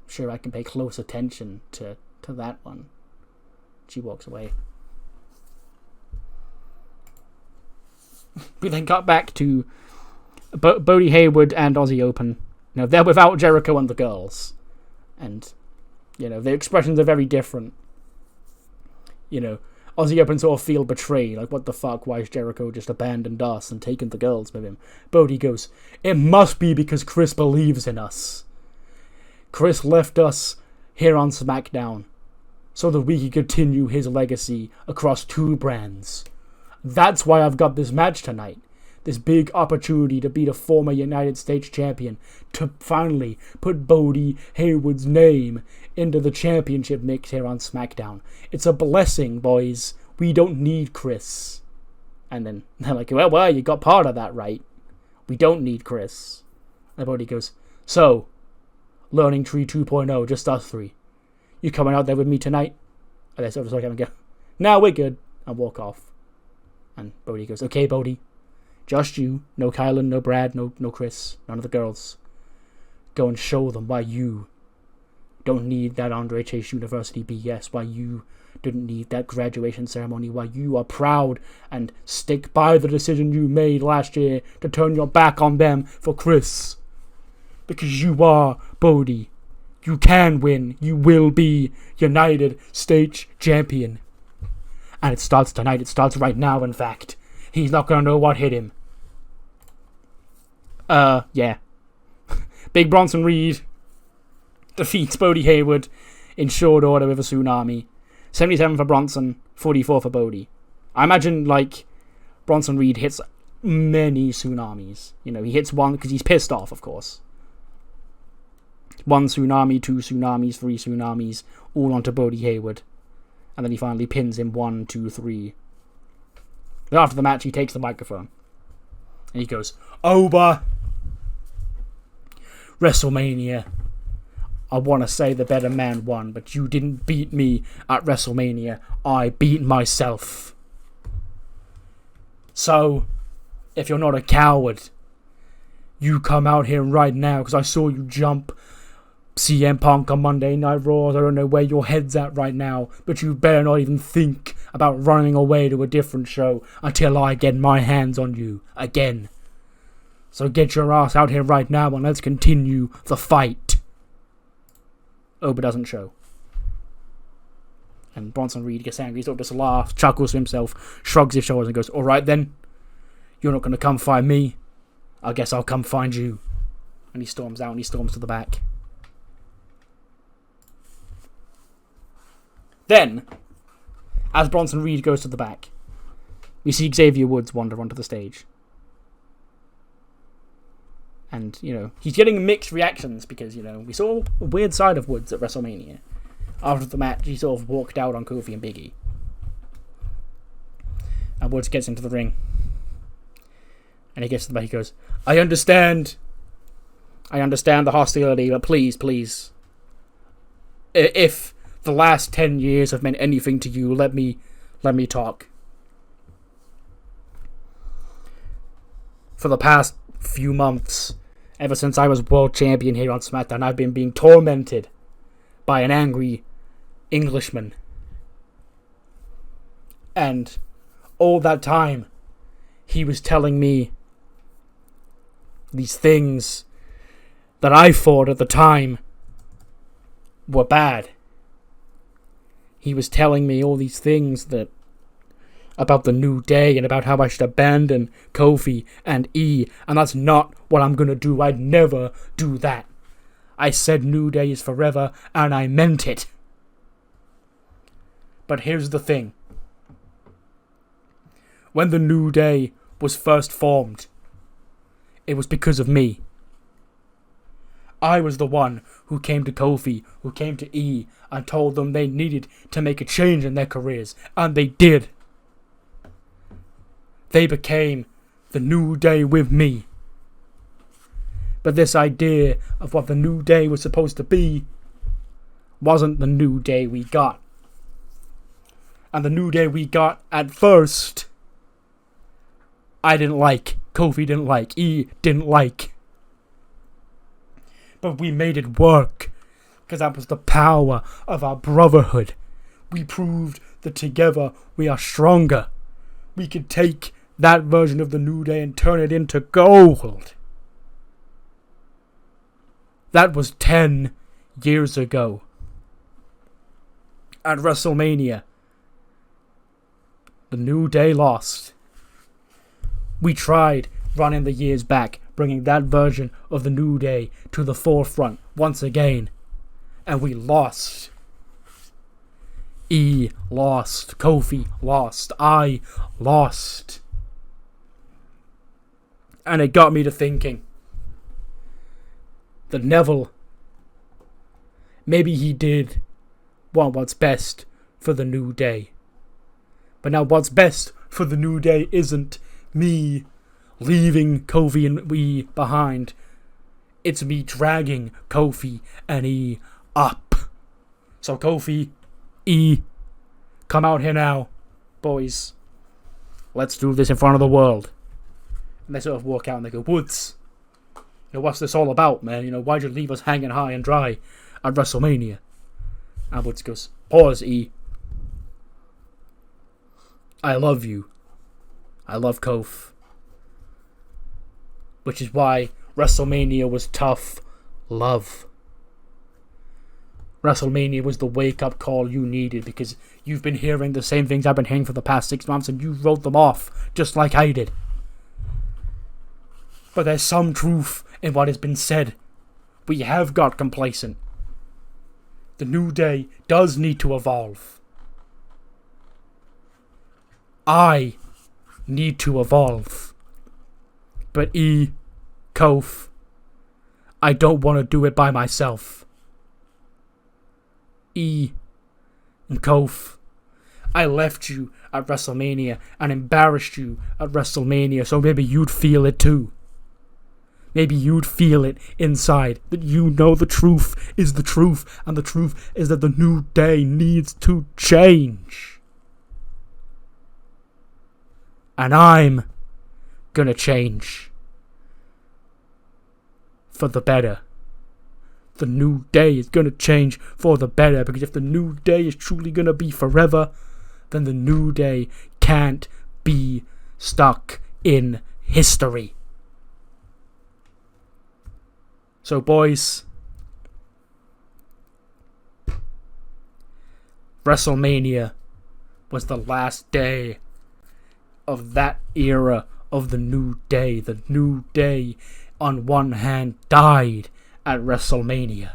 Sure, I can pay close attention to that one. She walks away. We then got back to Bodie Hayward and Aussie Open. You know, they're without Jericho and the girls. And, you know, their expressions are very different. You know, Aussie Open sort of feel betrayed. Like, what the fuck? Why is Jericho just abandoned us and taken the girls with him? Bodie goes, it must be because Chris believes in us. Chris left us here on SmackDown so that we could continue his legacy across 2 brands. That's why I've got this match tonight. This big opportunity to beat a former United States champion, to finally put Bodie Hayward's name into the championship mix here on SmackDown. It's a blessing, boys. We don't need Chris. And then they're like, well, you got part of that right. We don't need Chris. And Bodie goes, so, Learning Tree 2.0, just us 3. You coming out there with me tonight? And they sort of look at him and go, nah, we're good. And walk off. And Bodie goes, okay, Bodie. Just you. No Kylan, no Brad, no Chris. None of the girls. Go and show them why you don't need that Andre Chase University BS. Why you didn't need that graduation ceremony. Why you are proud and stick by the decision you made last year to turn your back on them for Chris. Because you are Bodie. You can win. You will be United States Champion. And it starts tonight. It starts right now, in fact. He's not going to know what hit him. Yeah. Big Bronson Reed defeats Bodie Hayward in short order with a tsunami. 77 for Bronson, 44 for Bodie. I imagine, like, Bronson Reed hits many tsunamis. You know, he hits one because he's pissed off, of course. 1 tsunami, 2 tsunamis, 3 tsunamis, all onto Bodie Hayward. And then he finally pins him 1, 2, 3. But after the match, he takes the microphone. And he goes, over WrestleMania. I want to say the better man won, but you didn't beat me at WrestleMania. I beat myself. So, if you're not a coward, you come out here right now, because I saw you jump CM Punk on Monday Night Raw. I don't know where your head's at right now, but you better not even think about running away to a different show until I get my hands on you again. So get your ass out here right now and let's continue the fight. Oba doesn't show. And Bronson Reed gets angry, sort of just laughs, chuckles to himself, shrugs his shoulders and goes, alright then, you're not going to come find me. I guess I'll come find you. And he storms out and he storms to the back. Then, as Bronson Reed goes to the back, we see Xavier Woods wander onto the stage. And, you know, he's getting mixed reactions because, you know, we saw a weird side of Woods at WrestleMania. After the match, he sort of walked out on Kofi and Big E. And Woods gets into the ring. And he gets to the back, he goes, I understand the hostility, but please. If the last 10 years have meant anything to you, let me talk. For the past few months, ever since I was world champion here on SmackDown, I've been being tormented by an angry Englishman. And all that time, he was telling me these things that I thought at the time were bad. He was telling me all these things about the New Day and about how I should abandon Kofi and E, and that's not what I'm gonna do. I'd never do that. I said New Day is forever, and I meant it. But here's the thing. When the New Day was first formed, it was because of me. I was the one who came to Kofi, who came to E, and told them they needed to make a change in their careers, and they did. They became the New Day with me. But this idea of what the New Day was supposed to be wasn't the New Day we got. And the New Day we got at first, I didn't like, Kofi didn't like, E didn't like. But we made it work, because that was the power of our brotherhood. We proved that together we are stronger. We could take that version of the New Day and turn it into gold. That was 10 years ago. At WrestleMania, the New Day lost. We tried running the years back, bringing that version of the New Day to the forefront once again. And we lost. E lost. Kofi lost. I lost. And it got me to thinking that Neville, maybe he did want what's best for the New Day. But now what's best for the New Day isn't me leaving Kofi and E behind. It's me dragging Kofi and E up. So Kofi, E, come out here now, boys. Let's do this in front of the world. And they sort of walk out and they go, Woods, what's this all about, man? Why'd you leave us hanging high and dry at WrestleMania? And Woods goes, pause, E. I love you. I love Kof. Which is why WrestleMania was tough love. WrestleMania was the wake-up call you needed, because you've been hearing the same things I've been hearing for the past 6 months, and you wrote them off, just like I did. But there's some truth in what has been said. We have got complacent. The New Day does need to evolve. I need to evolve. But E, Kof, I don't want to do it by myself. E and Kof, I left you at WrestleMania and embarrassed you at WrestleMania, so maybe you'd feel it too. Maybe you'd feel it inside, that the truth is the truth, and the truth is that the New Day needs to change. And I'm gonna change. For the better. The New Day is gonna change for the better, because if the New Day is truly gonna be forever, then the New Day can't be stuck in history. So boys, WrestleMania was the last day of that era of the New Day. The New Day, on one hand, died at WrestleMania.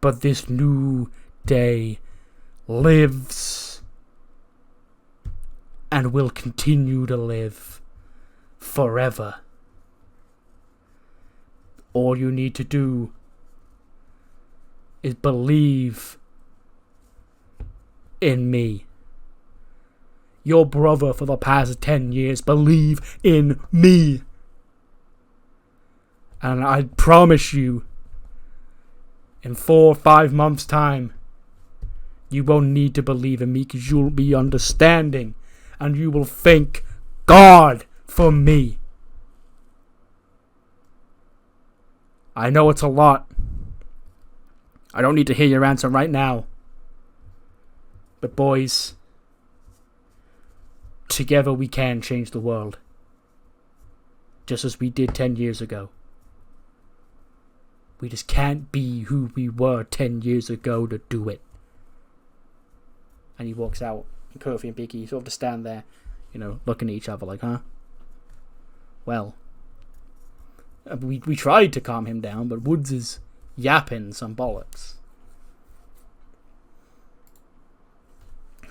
But this New Day lives and will continue to live forever. All you need to do is believe in me. Your brother for the past 10 years, believe in me. And I promise you, in 4 or 5 months' time, you won't need to believe in me, because you'll be understanding and you will thank God for me. I know it's a lot. I don't need to hear your answer right now. But boys, Together we can change the world. Just as we did 10 years ago. We just can't be who we were 10 years ago to do it. And he walks out. And Kofi and Biggie sort of just stand there, looking at each other like, huh? Well, we tried to calm him down, but Woods is yapping some bollocks.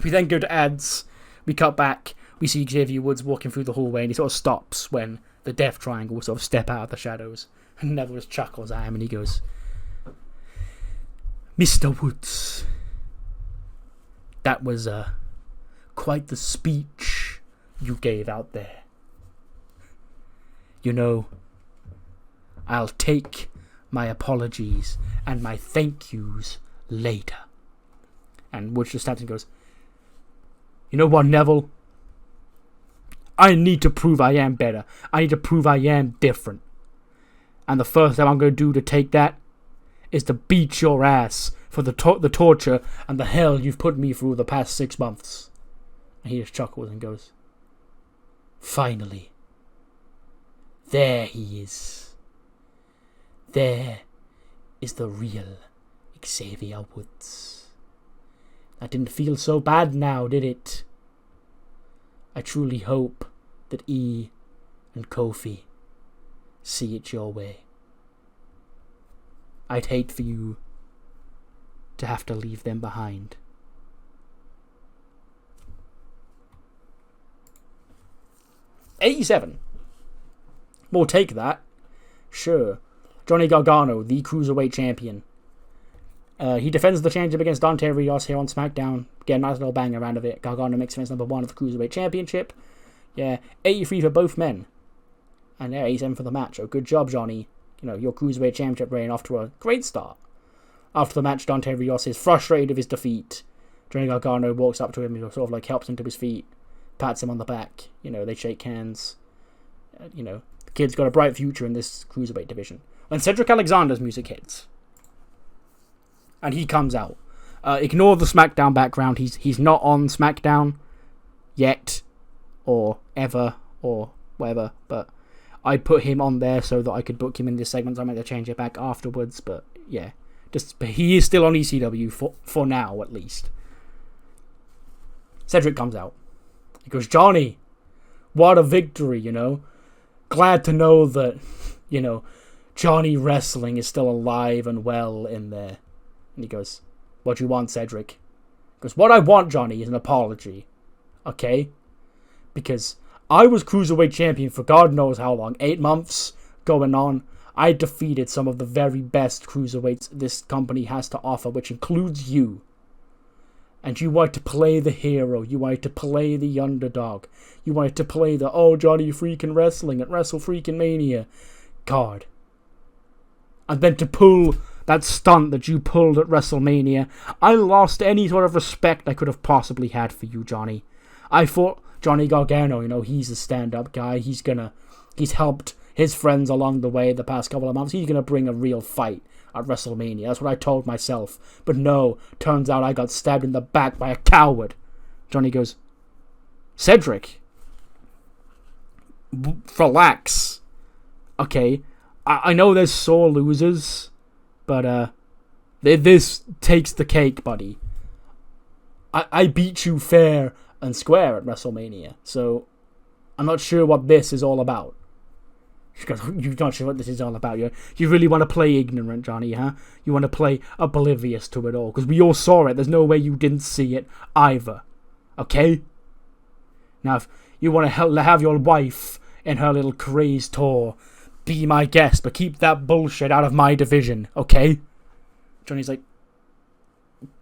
We then go to ads. We cut back. We see Xavier Woods walking through the hallway, and he sort of stops when the Death Triangle sort of step out of the shadows. And Neville just chuckles at him, and he goes, "Mr. Woods, that was quite the speech you gave out there. I'll take my apologies and my thank yous later." And Woods just stands and goes, "You know what, Neville? I need to prove I am better. I need to prove I am different. And the first thing I'm going to do to take that is to beat your ass for the torture and the hell you've put me through the past 6 months." And he just chuckles and goes, "Finally. There he is. There is the real Xavier Woods. That didn't feel so bad now, did it? I truly hope that E and Kofi see it your way. I'd hate for you to have to leave them behind." '87. We'll take that. Sure. Johnny Gargano, the Cruiserweight Champion. He defends the championship against Dante Rios here on SmackDown. Get a nice little banger out of it. Gargano makes defense number 1 of the Cruiserweight Championship. Yeah, 83 for both men. And yeah, 87 for the match. Oh, good job, Johnny. Your Cruiserweight Championship reign off to a great start. After the match, Dante Rios is frustrated with his defeat. Johnny Gargano walks up to him and sort of helps him to his feet. Pats him on the back. They shake hands. The kid's got a bright future in this Cruiserweight division. When Cedric Alexander's music hits. And he comes out. Ignore the SmackDown background. He's not on SmackDown yet. Or ever. Or whatever. But I put him on there so that I could book him in this segment. I might have to change it back afterwards. But yeah. But he is still on ECW for now, at least. Cedric comes out. He goes, "Johnny, what a victory, Glad to know that, Johnny Wrestling is still alive and well in there." And he goes, "What do you want, Cedric?" He goes, "What I want, Johnny, is an apology. Okay? Because I was Cruiserweight Champion for God knows how long. 8 months going on. I defeated some of the very best Cruiserweights this company has to offer, which includes you. And you wanted to play the hero. You wanted to play the underdog. You wanted to play the, oh, Johnny freaking wrestling at Wrestle Freaking Mania card. And then to pull that stunt that you pulled at WrestleMania, I lost any sort of respect I could have possibly had for you, Johnny. I thought Johnny Gargano, he's a stand-up guy. He's helped his friends along the way the past couple of months. He's going to bring a real fight at WrestleMania. That's what I told myself. But no, turns out I got stabbed in the back by a coward." Johnny goes, "Cedric, relax. Okay, I know there's sore losers, but this takes the cake, buddy. I beat you fair and square at WrestleMania, so I'm not sure what this is all about." You're not sure what this is all about. You really want to play ignorant, Johnny, huh? You want to play oblivious to it all. Because we all saw it. There's no way you didn't see it either. Okay? Now, if you want to have your wife in her little craze tour, be my guest. But keep that bullshit out of my division. Okay? Johnny's like,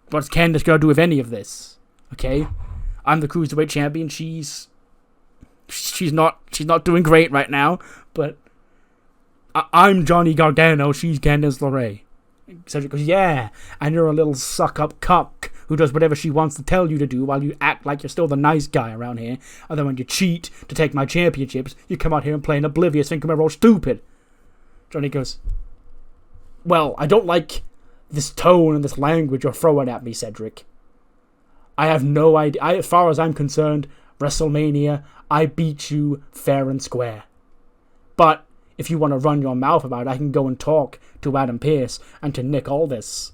what's Candice got to do with any of this? Okay? I'm the Cruiserweight Champion. She's not doing great right now, but I'm Johnny Gargano, she's Candice LeRae. Cedric goes, "Yeah, and you're a little suck-up cuck who does whatever she wants to tell you to do while you act like you're still the nice guy around here. And then when you cheat to take my championships, you come out here and play an oblivious, thinking we're all stupid." Johnny goes, "Well, I don't like this tone and this language you're throwing at me, Cedric. I have no idea. As far as I'm concerned, WrestleMania, I beat you fair and square. But if you want to run your mouth about it, I can go and talk to Adam Pearce and to Nick Aldis.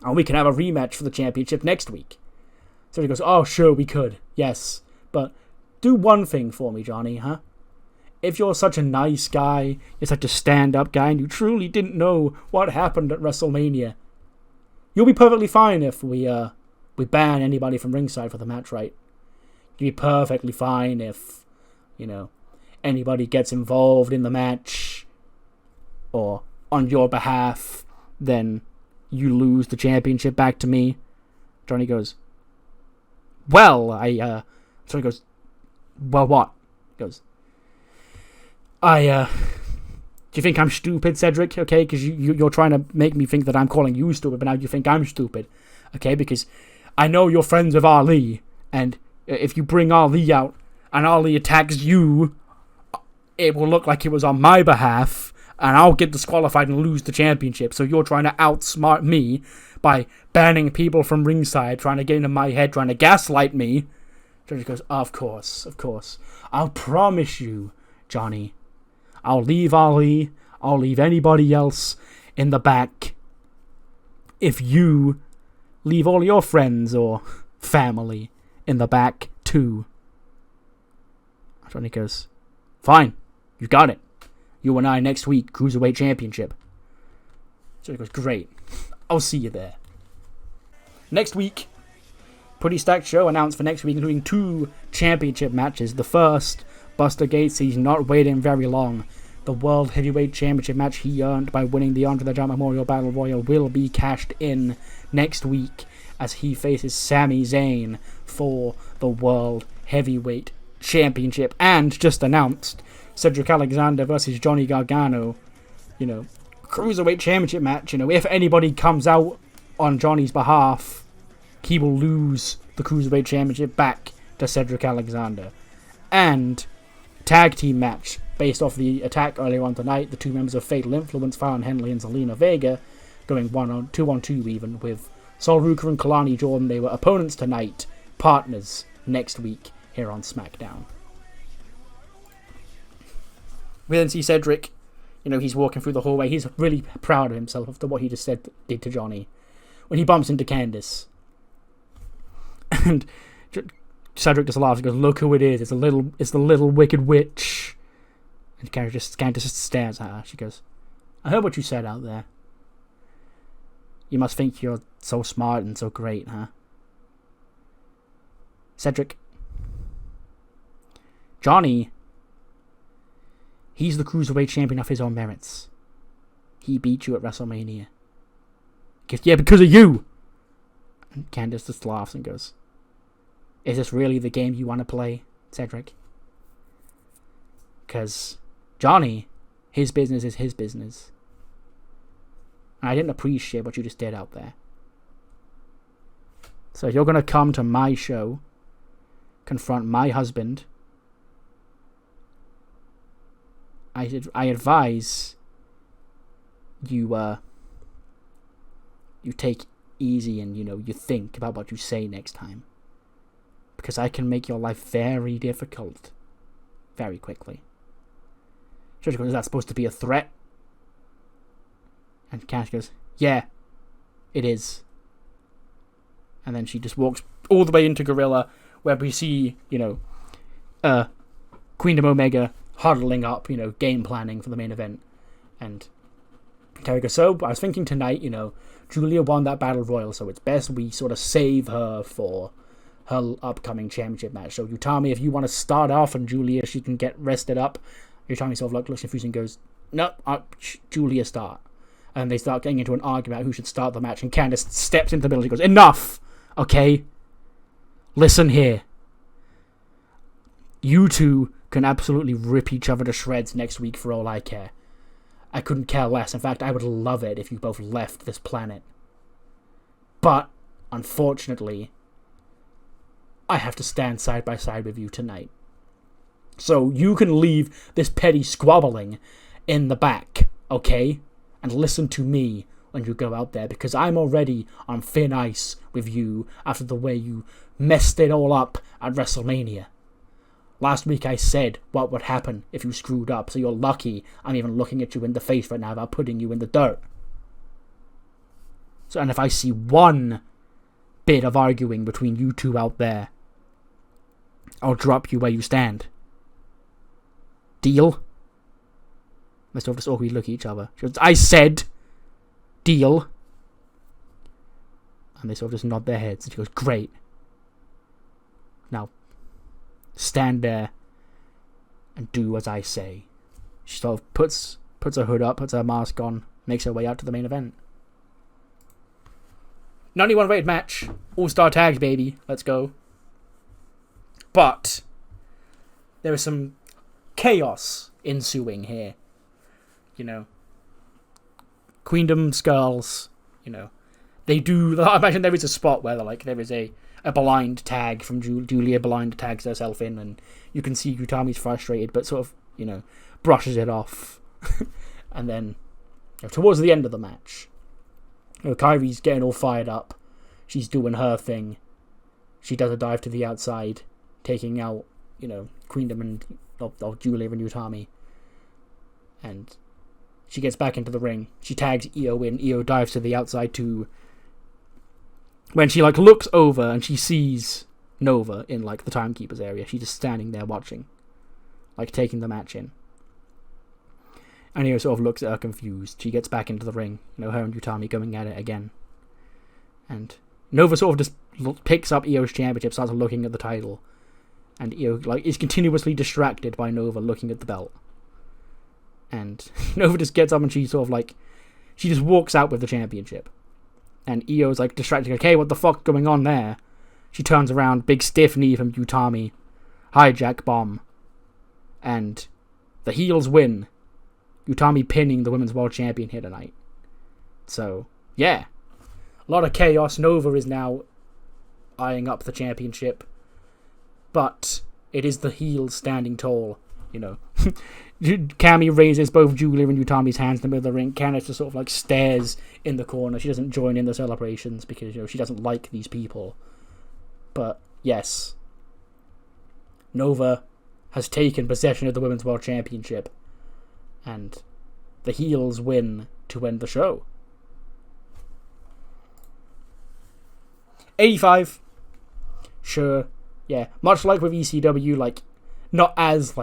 And we can have a rematch for the championship next week. So he goes, oh, sure, we could. Yes. But do one thing for me, Johnny, huh? If you're such a nice guy, you're such a stand-up guy, and you truly didn't know what happened at WrestleMania, you'll be perfectly fine if we ban anybody from ringside for the match, right? You'll be perfectly fine if, anybody gets involved in the match, or on your behalf, then you lose the championship back to me. Johnny goes, well, Johnny goes, well, what? He goes, do you think I'm stupid, Cedric? Okay, because you're trying to make me think that I'm calling you stupid, but now you think I'm stupid. Okay, because I know you're friends with Ali, and if you bring Ali out and Ali attacks you, it will look like it was on my behalf, and I'll get disqualified and lose the championship. So you're trying to outsmart me by banning people from ringside, trying to get into my head, trying to gaslight me. Johnny goes, of course. I'll promise you, Johnny, I'll leave Ali, I'll leave anybody else in the back if you leave all your friends or family in the back too. Johnny goes, fine, you got it. You and I next week, Cruiserweight Championship. Johnny goes, great, I'll see you there. Next week, pretty stacked show announced for next week, including 2 championship matches. The first, Buster Gacy's not waiting very long. The World Heavyweight Championship match he earned by winning the Andre the Giant Memorial Battle Royal will be cashed in next week as he faces Sami Zayn for the World Heavyweight Championship. And just announced, Cedric Alexander versus Johnny Gargano, Cruiserweight Championship match. If anybody comes out on Johnny's behalf, he will lose the Cruiserweight Championship back to Cedric Alexander. And tag team match based off the attack earlier on tonight. The 2 members of Fatal Influence, Fallon Henley and Zelina Vega, going 2-on-2 even with Sol Ruca and Kelani Jordan. They were opponents tonight, partners next week here on SmackDown. We then see Cedric, he's walking through the hallway. He's really proud of himself after what he just did to Johnny when he bumps into Candice. And Cedric just laughs and goes, look who it is. It's the little wicked witch. And Candice just stares at her. She goes, I heard what you said out there. You must think you're so smart and so great, huh? Cedric. Johnny. He's the Cruiserweight Champion of his own merits. He beat you at WrestleMania. Yeah, because of you! And Candice just laughs and goes, is this really the game you want to play, Cedric? Because Johnny, his business is his business. And I didn't appreciate what you just did out there. So if you're going to come to my show, confront my husband, I advise you take easy and, you think about what you say next time. Because I can make your life very difficult very quickly. George goes, is that supposed to be a threat? And Cash goes, yeah, it is. And then she just walks all the way into Gorilla, where we see, Queendom Omega huddling up, game planning for the main event. And Terry goes, so I was thinking tonight, Julia won that Battle Royal, so it's best we sort of save her for her upcoming championship match. So Utami, if you want to start off and Julia, she can get rested up. Utami sort of looks confused and goes, no, Julia start. And they start getting into an argument about who should start the match. And Candice steps into the middle. She goes, enough! Okay? Listen here. You two can absolutely rip each other to shreds next week for all I care. I couldn't care less. In fact, I would love it if you both left this planet. But, unfortunately, I have to stand side by side with you tonight. So you can leave this petty squabbling in the back, okay? And listen to me when you go out there, because I'm already on thin ice with you after the way you messed it all up at WrestleMania. Last week I said what would happen if you screwed up, so you're lucky I'm even looking at you in the face right now about putting you in the dirt. So, and if I see one bit of arguing between you two out there, I'll drop you where you stand. Deal? They sort of just awkwardly look at each other. She goes, I said, deal. And they sort of just nod their heads. And she goes, great. Now, stand there and do as I say. She sort of puts her hood up, puts her mask on, makes her way out to the main event. 91 rated match. All-star tags, baby. Let's go. But there is some chaos ensuing here. You know, Queendom Skulls, you know, they do. I imagine there is a spot where there is a blind tag from Julia blind tags herself in, and you can see Utami's frustrated, but sort of, you know, brushes it off. And then, you know, towards the end of the match, you know, Kairi's getting all fired up. She's doing her thing. She does a dive to the outside, taking out, you know, Queendom and Julia and Utami. And she gets back into the ring. She tags Io in. Io dives to the outside too. When she looks over and she sees Nova in the timekeeper's area, she's just standing there watching, taking the match in. And Io sort of looks at her confused. She gets back into the ring. You know, her and Utami going at it again. And Nova sort of just picks up Io's championship, starts looking at the title, and Io is continuously distracted by Nova looking at the belt. And Nova just gets up and she sort of she just walks out with the championship. And Io's distracted, okay, what the fuck going on there? She turns around, big stiff knee from Utami, hijack bomb, and the heels win. Utami pinning the Women's World Champion here tonight. So, yeah. A lot of chaos. Nova is now eyeing up the championship. But it is the heels standing tall, you know. Cammy raises both Julia and Utami's hands in the middle of the ring. Candice just sort of stares in the corner. She doesn't join in the celebrations because, you know, she doesn't like these people. But yes, Nova has taken possession of the Women's World Championship, and the heels win to end the show. 85. Sure. Yeah. Much like with ECW, not as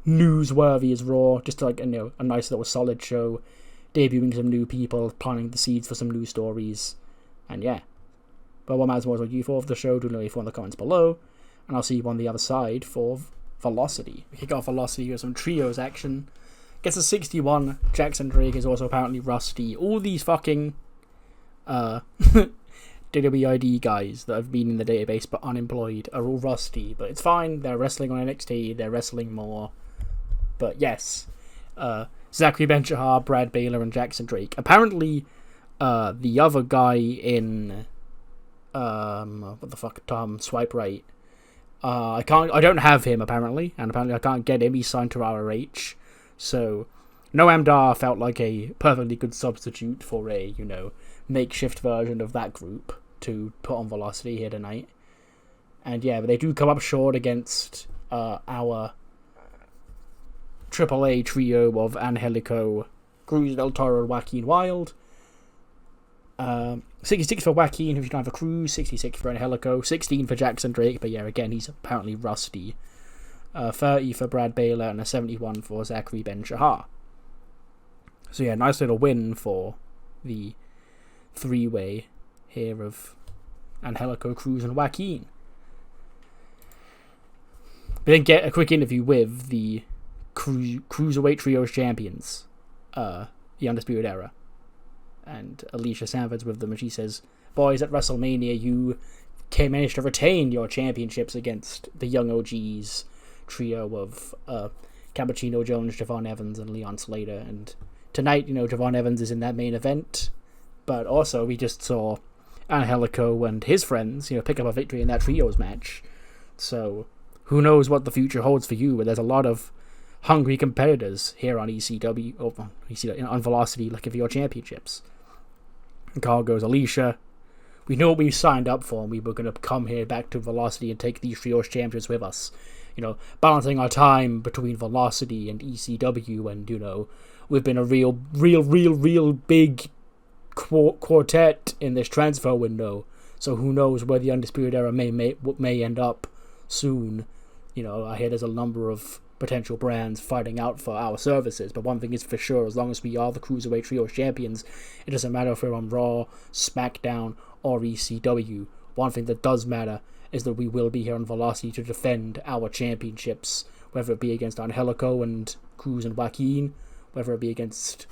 newsworthy as Raw, just a nice little solid show, debuting some new people, planting the seeds for some new stories, and yeah. But what matters more is what you thought of the show. Do let me know in the comments below, and I'll see you on the other side for Velocity. We kick off Velocity with some trios action. Gets a 61. Jackson Drake is also apparently rusty. All these fucking WID guys that have been in the database but unemployed are all rusty, but it's fine. They're wrestling on NXT. They're wrestling more. But yes, Zachary Ben-Shahar, Brad Baylor, and Jackson Drake. Apparently, the other guy in what the fuck, Tom Swipe Right. I don't have him apparently, and apparently I can't get him. He's signed to ROH, so Noam Dar felt like a perfectly good substitute for a makeshift version of that group to put on Velocity here tonight. And yeah, but they do come up short against our AAA trio of Angelico, Cruz del Toro, and Joaquin Wilde. 66 for Joaquin, 59 for Cruz, 66 for Angelico, 16 for Jackson Drake, but yeah, again, he's apparently rusty. 30 for Brad Baylor, and a 71 for Zachary Ben-Shahar. So yeah, nice little win for the three-way here of Angelico, Cruz, and Joaquin. We then get a quick interview with the Cruiserweight Trios champions, the Undisputed Era. And Alicia Sanford's with them, and she says, boys, at WrestleMania, you managed to retain your championships against the Young OGs trio of Cappuccino Jones, Javon Evans, and Leon Slater. And tonight, Javon Evans is in that main event, but also we just saw Angelico and his friends, pick up a victory in that trios match. So who knows what the future holds for you, but there's a lot of hungry competitors here on ECW, on Velocity looking for your championships. And Carl goes, Alicia, we know what we signed up for, and we were going to come here back to Velocity and take these Trios champions with us. You know, balancing our time between Velocity and ECW, and, you know, we've been a real big quartet in this transfer window. So who knows where the Undisputed Era may end up soon. You know, I hear there's a number of potential brands fighting out for our services, but one thing is for sure, as long as we are the Cruiserweight Trios champions, it doesn't matter if we're on Raw, SmackDown, or ECW. One thing that does matter is that we will be here on Velocity to defend our championships, whether it be against Angelico and Cruz and Joaquin, whether it be against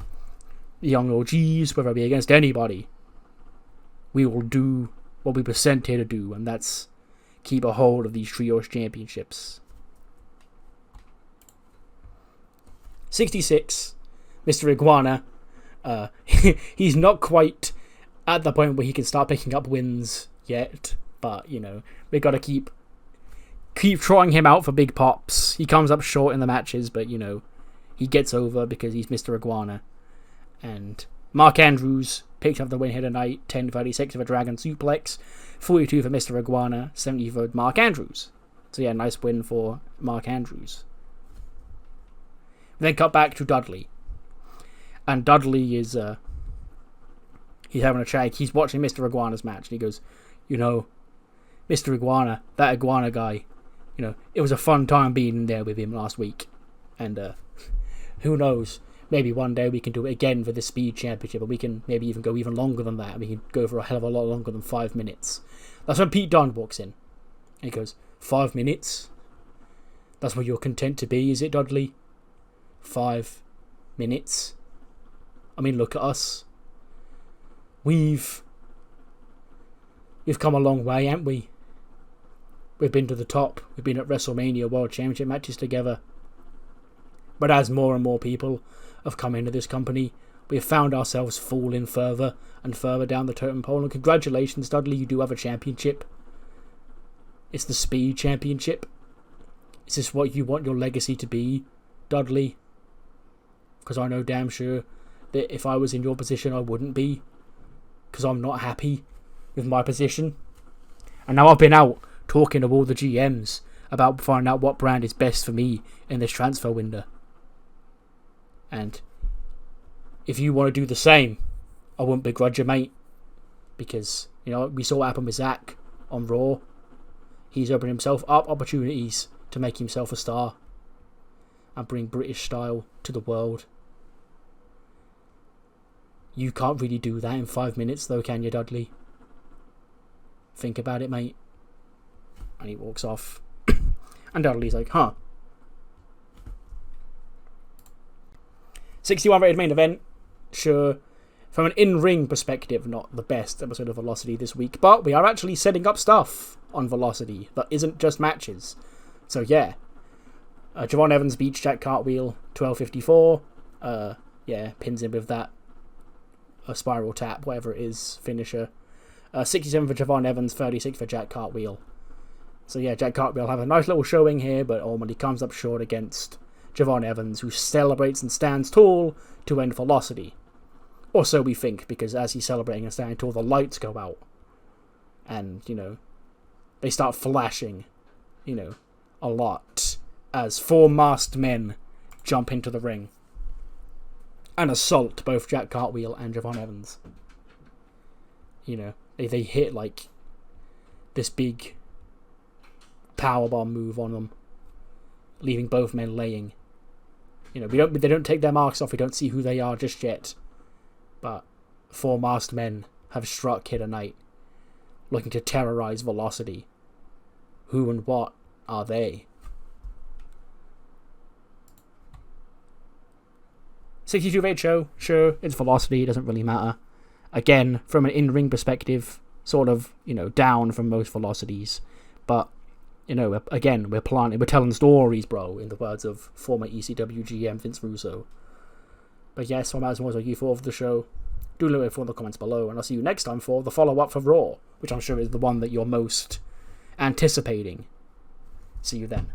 the Young OGs, whether it be against anybody. We will do what we were sent here to do, and that's keep a hold of these Trios championships. 66, Mr. Iguana. He's not quite at the point where he can start picking up wins yet, but, you know, we got to keep trying him out for big pops. He comes up short in the matches, but, you know, he gets over because he's Mr. Iguana. And Mark Andrews picked up the win here tonight, 10:36 for a Dragon Suplex, 42 for Mr. Iguana, 70 for Mark Andrews. So yeah, nice win for Mark Andrews. Then cut back to Dudley. And Dudley is, he's having a chat. He's watching Mr. Iguana's match. And he goes, you know, Mr. Iguana, that Iguana guy, you know, it was a fun time being in there with him last week. And who knows, maybe one day we can do it again for the Speed Championship. Or we can maybe even go even longer than that. We can go for a hell of a lot longer than 5 minutes. That's when Pete Dunne walks in. And he goes, 5 minutes? That's what you're content to be, is it, Dudley? 5 minutes? I mean, look at us. We've come a long way, haven't we? We've been to the top. We've been at WrestleMania World Championship matches together. But as more and more people have come into this company, we have found ourselves falling further and further down the totem pole. And congratulations, Dudley, you do have a championship. It's the Speed Championship. Is this what you want your legacy to be, Dudley? Because I know damn sure that if I was in your position, I wouldn't be. Because I'm not happy with my position. And now I've been out talking to all the GMs about finding out what brand is best for me in this transfer window. And if you want to do the same, I wouldn't begrudge you, mate. Because, you know, we saw what happened with Zach on Raw. He's opened himself up opportunities to make himself a star and bring British style to the world. You can't really do that in 5 minutes, though, can you, Dudley? Think about it, mate. And he walks off. And Dudley's like, huh. 61 rated main event. Sure. From an in-ring perspective, not the best episode of Velocity this week. But we are actually setting up stuff on Velocity that isn't just matches. So, yeah. Javon Evans beats Jack Cartwheel, 12:54. Yeah, pins him with that. A spiral tap, whatever it is, finisher. 67 for Javon Evans, 36 for Jack Cartwheel. So yeah, Jack Cartwheel have a nice little showing here, but ultimately comes up short against Javon Evans, who celebrates and stands tall to end Velocity. Or so we think, because as he's celebrating and standing tall, the lights go out. And, you know, they start flashing, you know, a lot, as 4 masked men jump into the ring and assault both Jack Cartwheel and Javon Evans. You know, they hit like this big powerbomb move on them, leaving both men laying. You know, they don't take their masks off. We don't see who they are just yet. But 4 masked men have struck here tonight, looking to terrorize Velocity. Who and what are they? 62 rate show, sure, it's Velocity, it doesn't really matter. Again, from an in-ring perspective, sort of, you know, down from most Velocities. But, you know, again, we're telling stories, bro, in the words of former ECW GM Vince Russo. But yes, I'm as much as you thought of the show. Do let me know in the comments below, and I'll see you next time for the follow-up for Raw, which I'm sure is the one that you're most anticipating. See you then.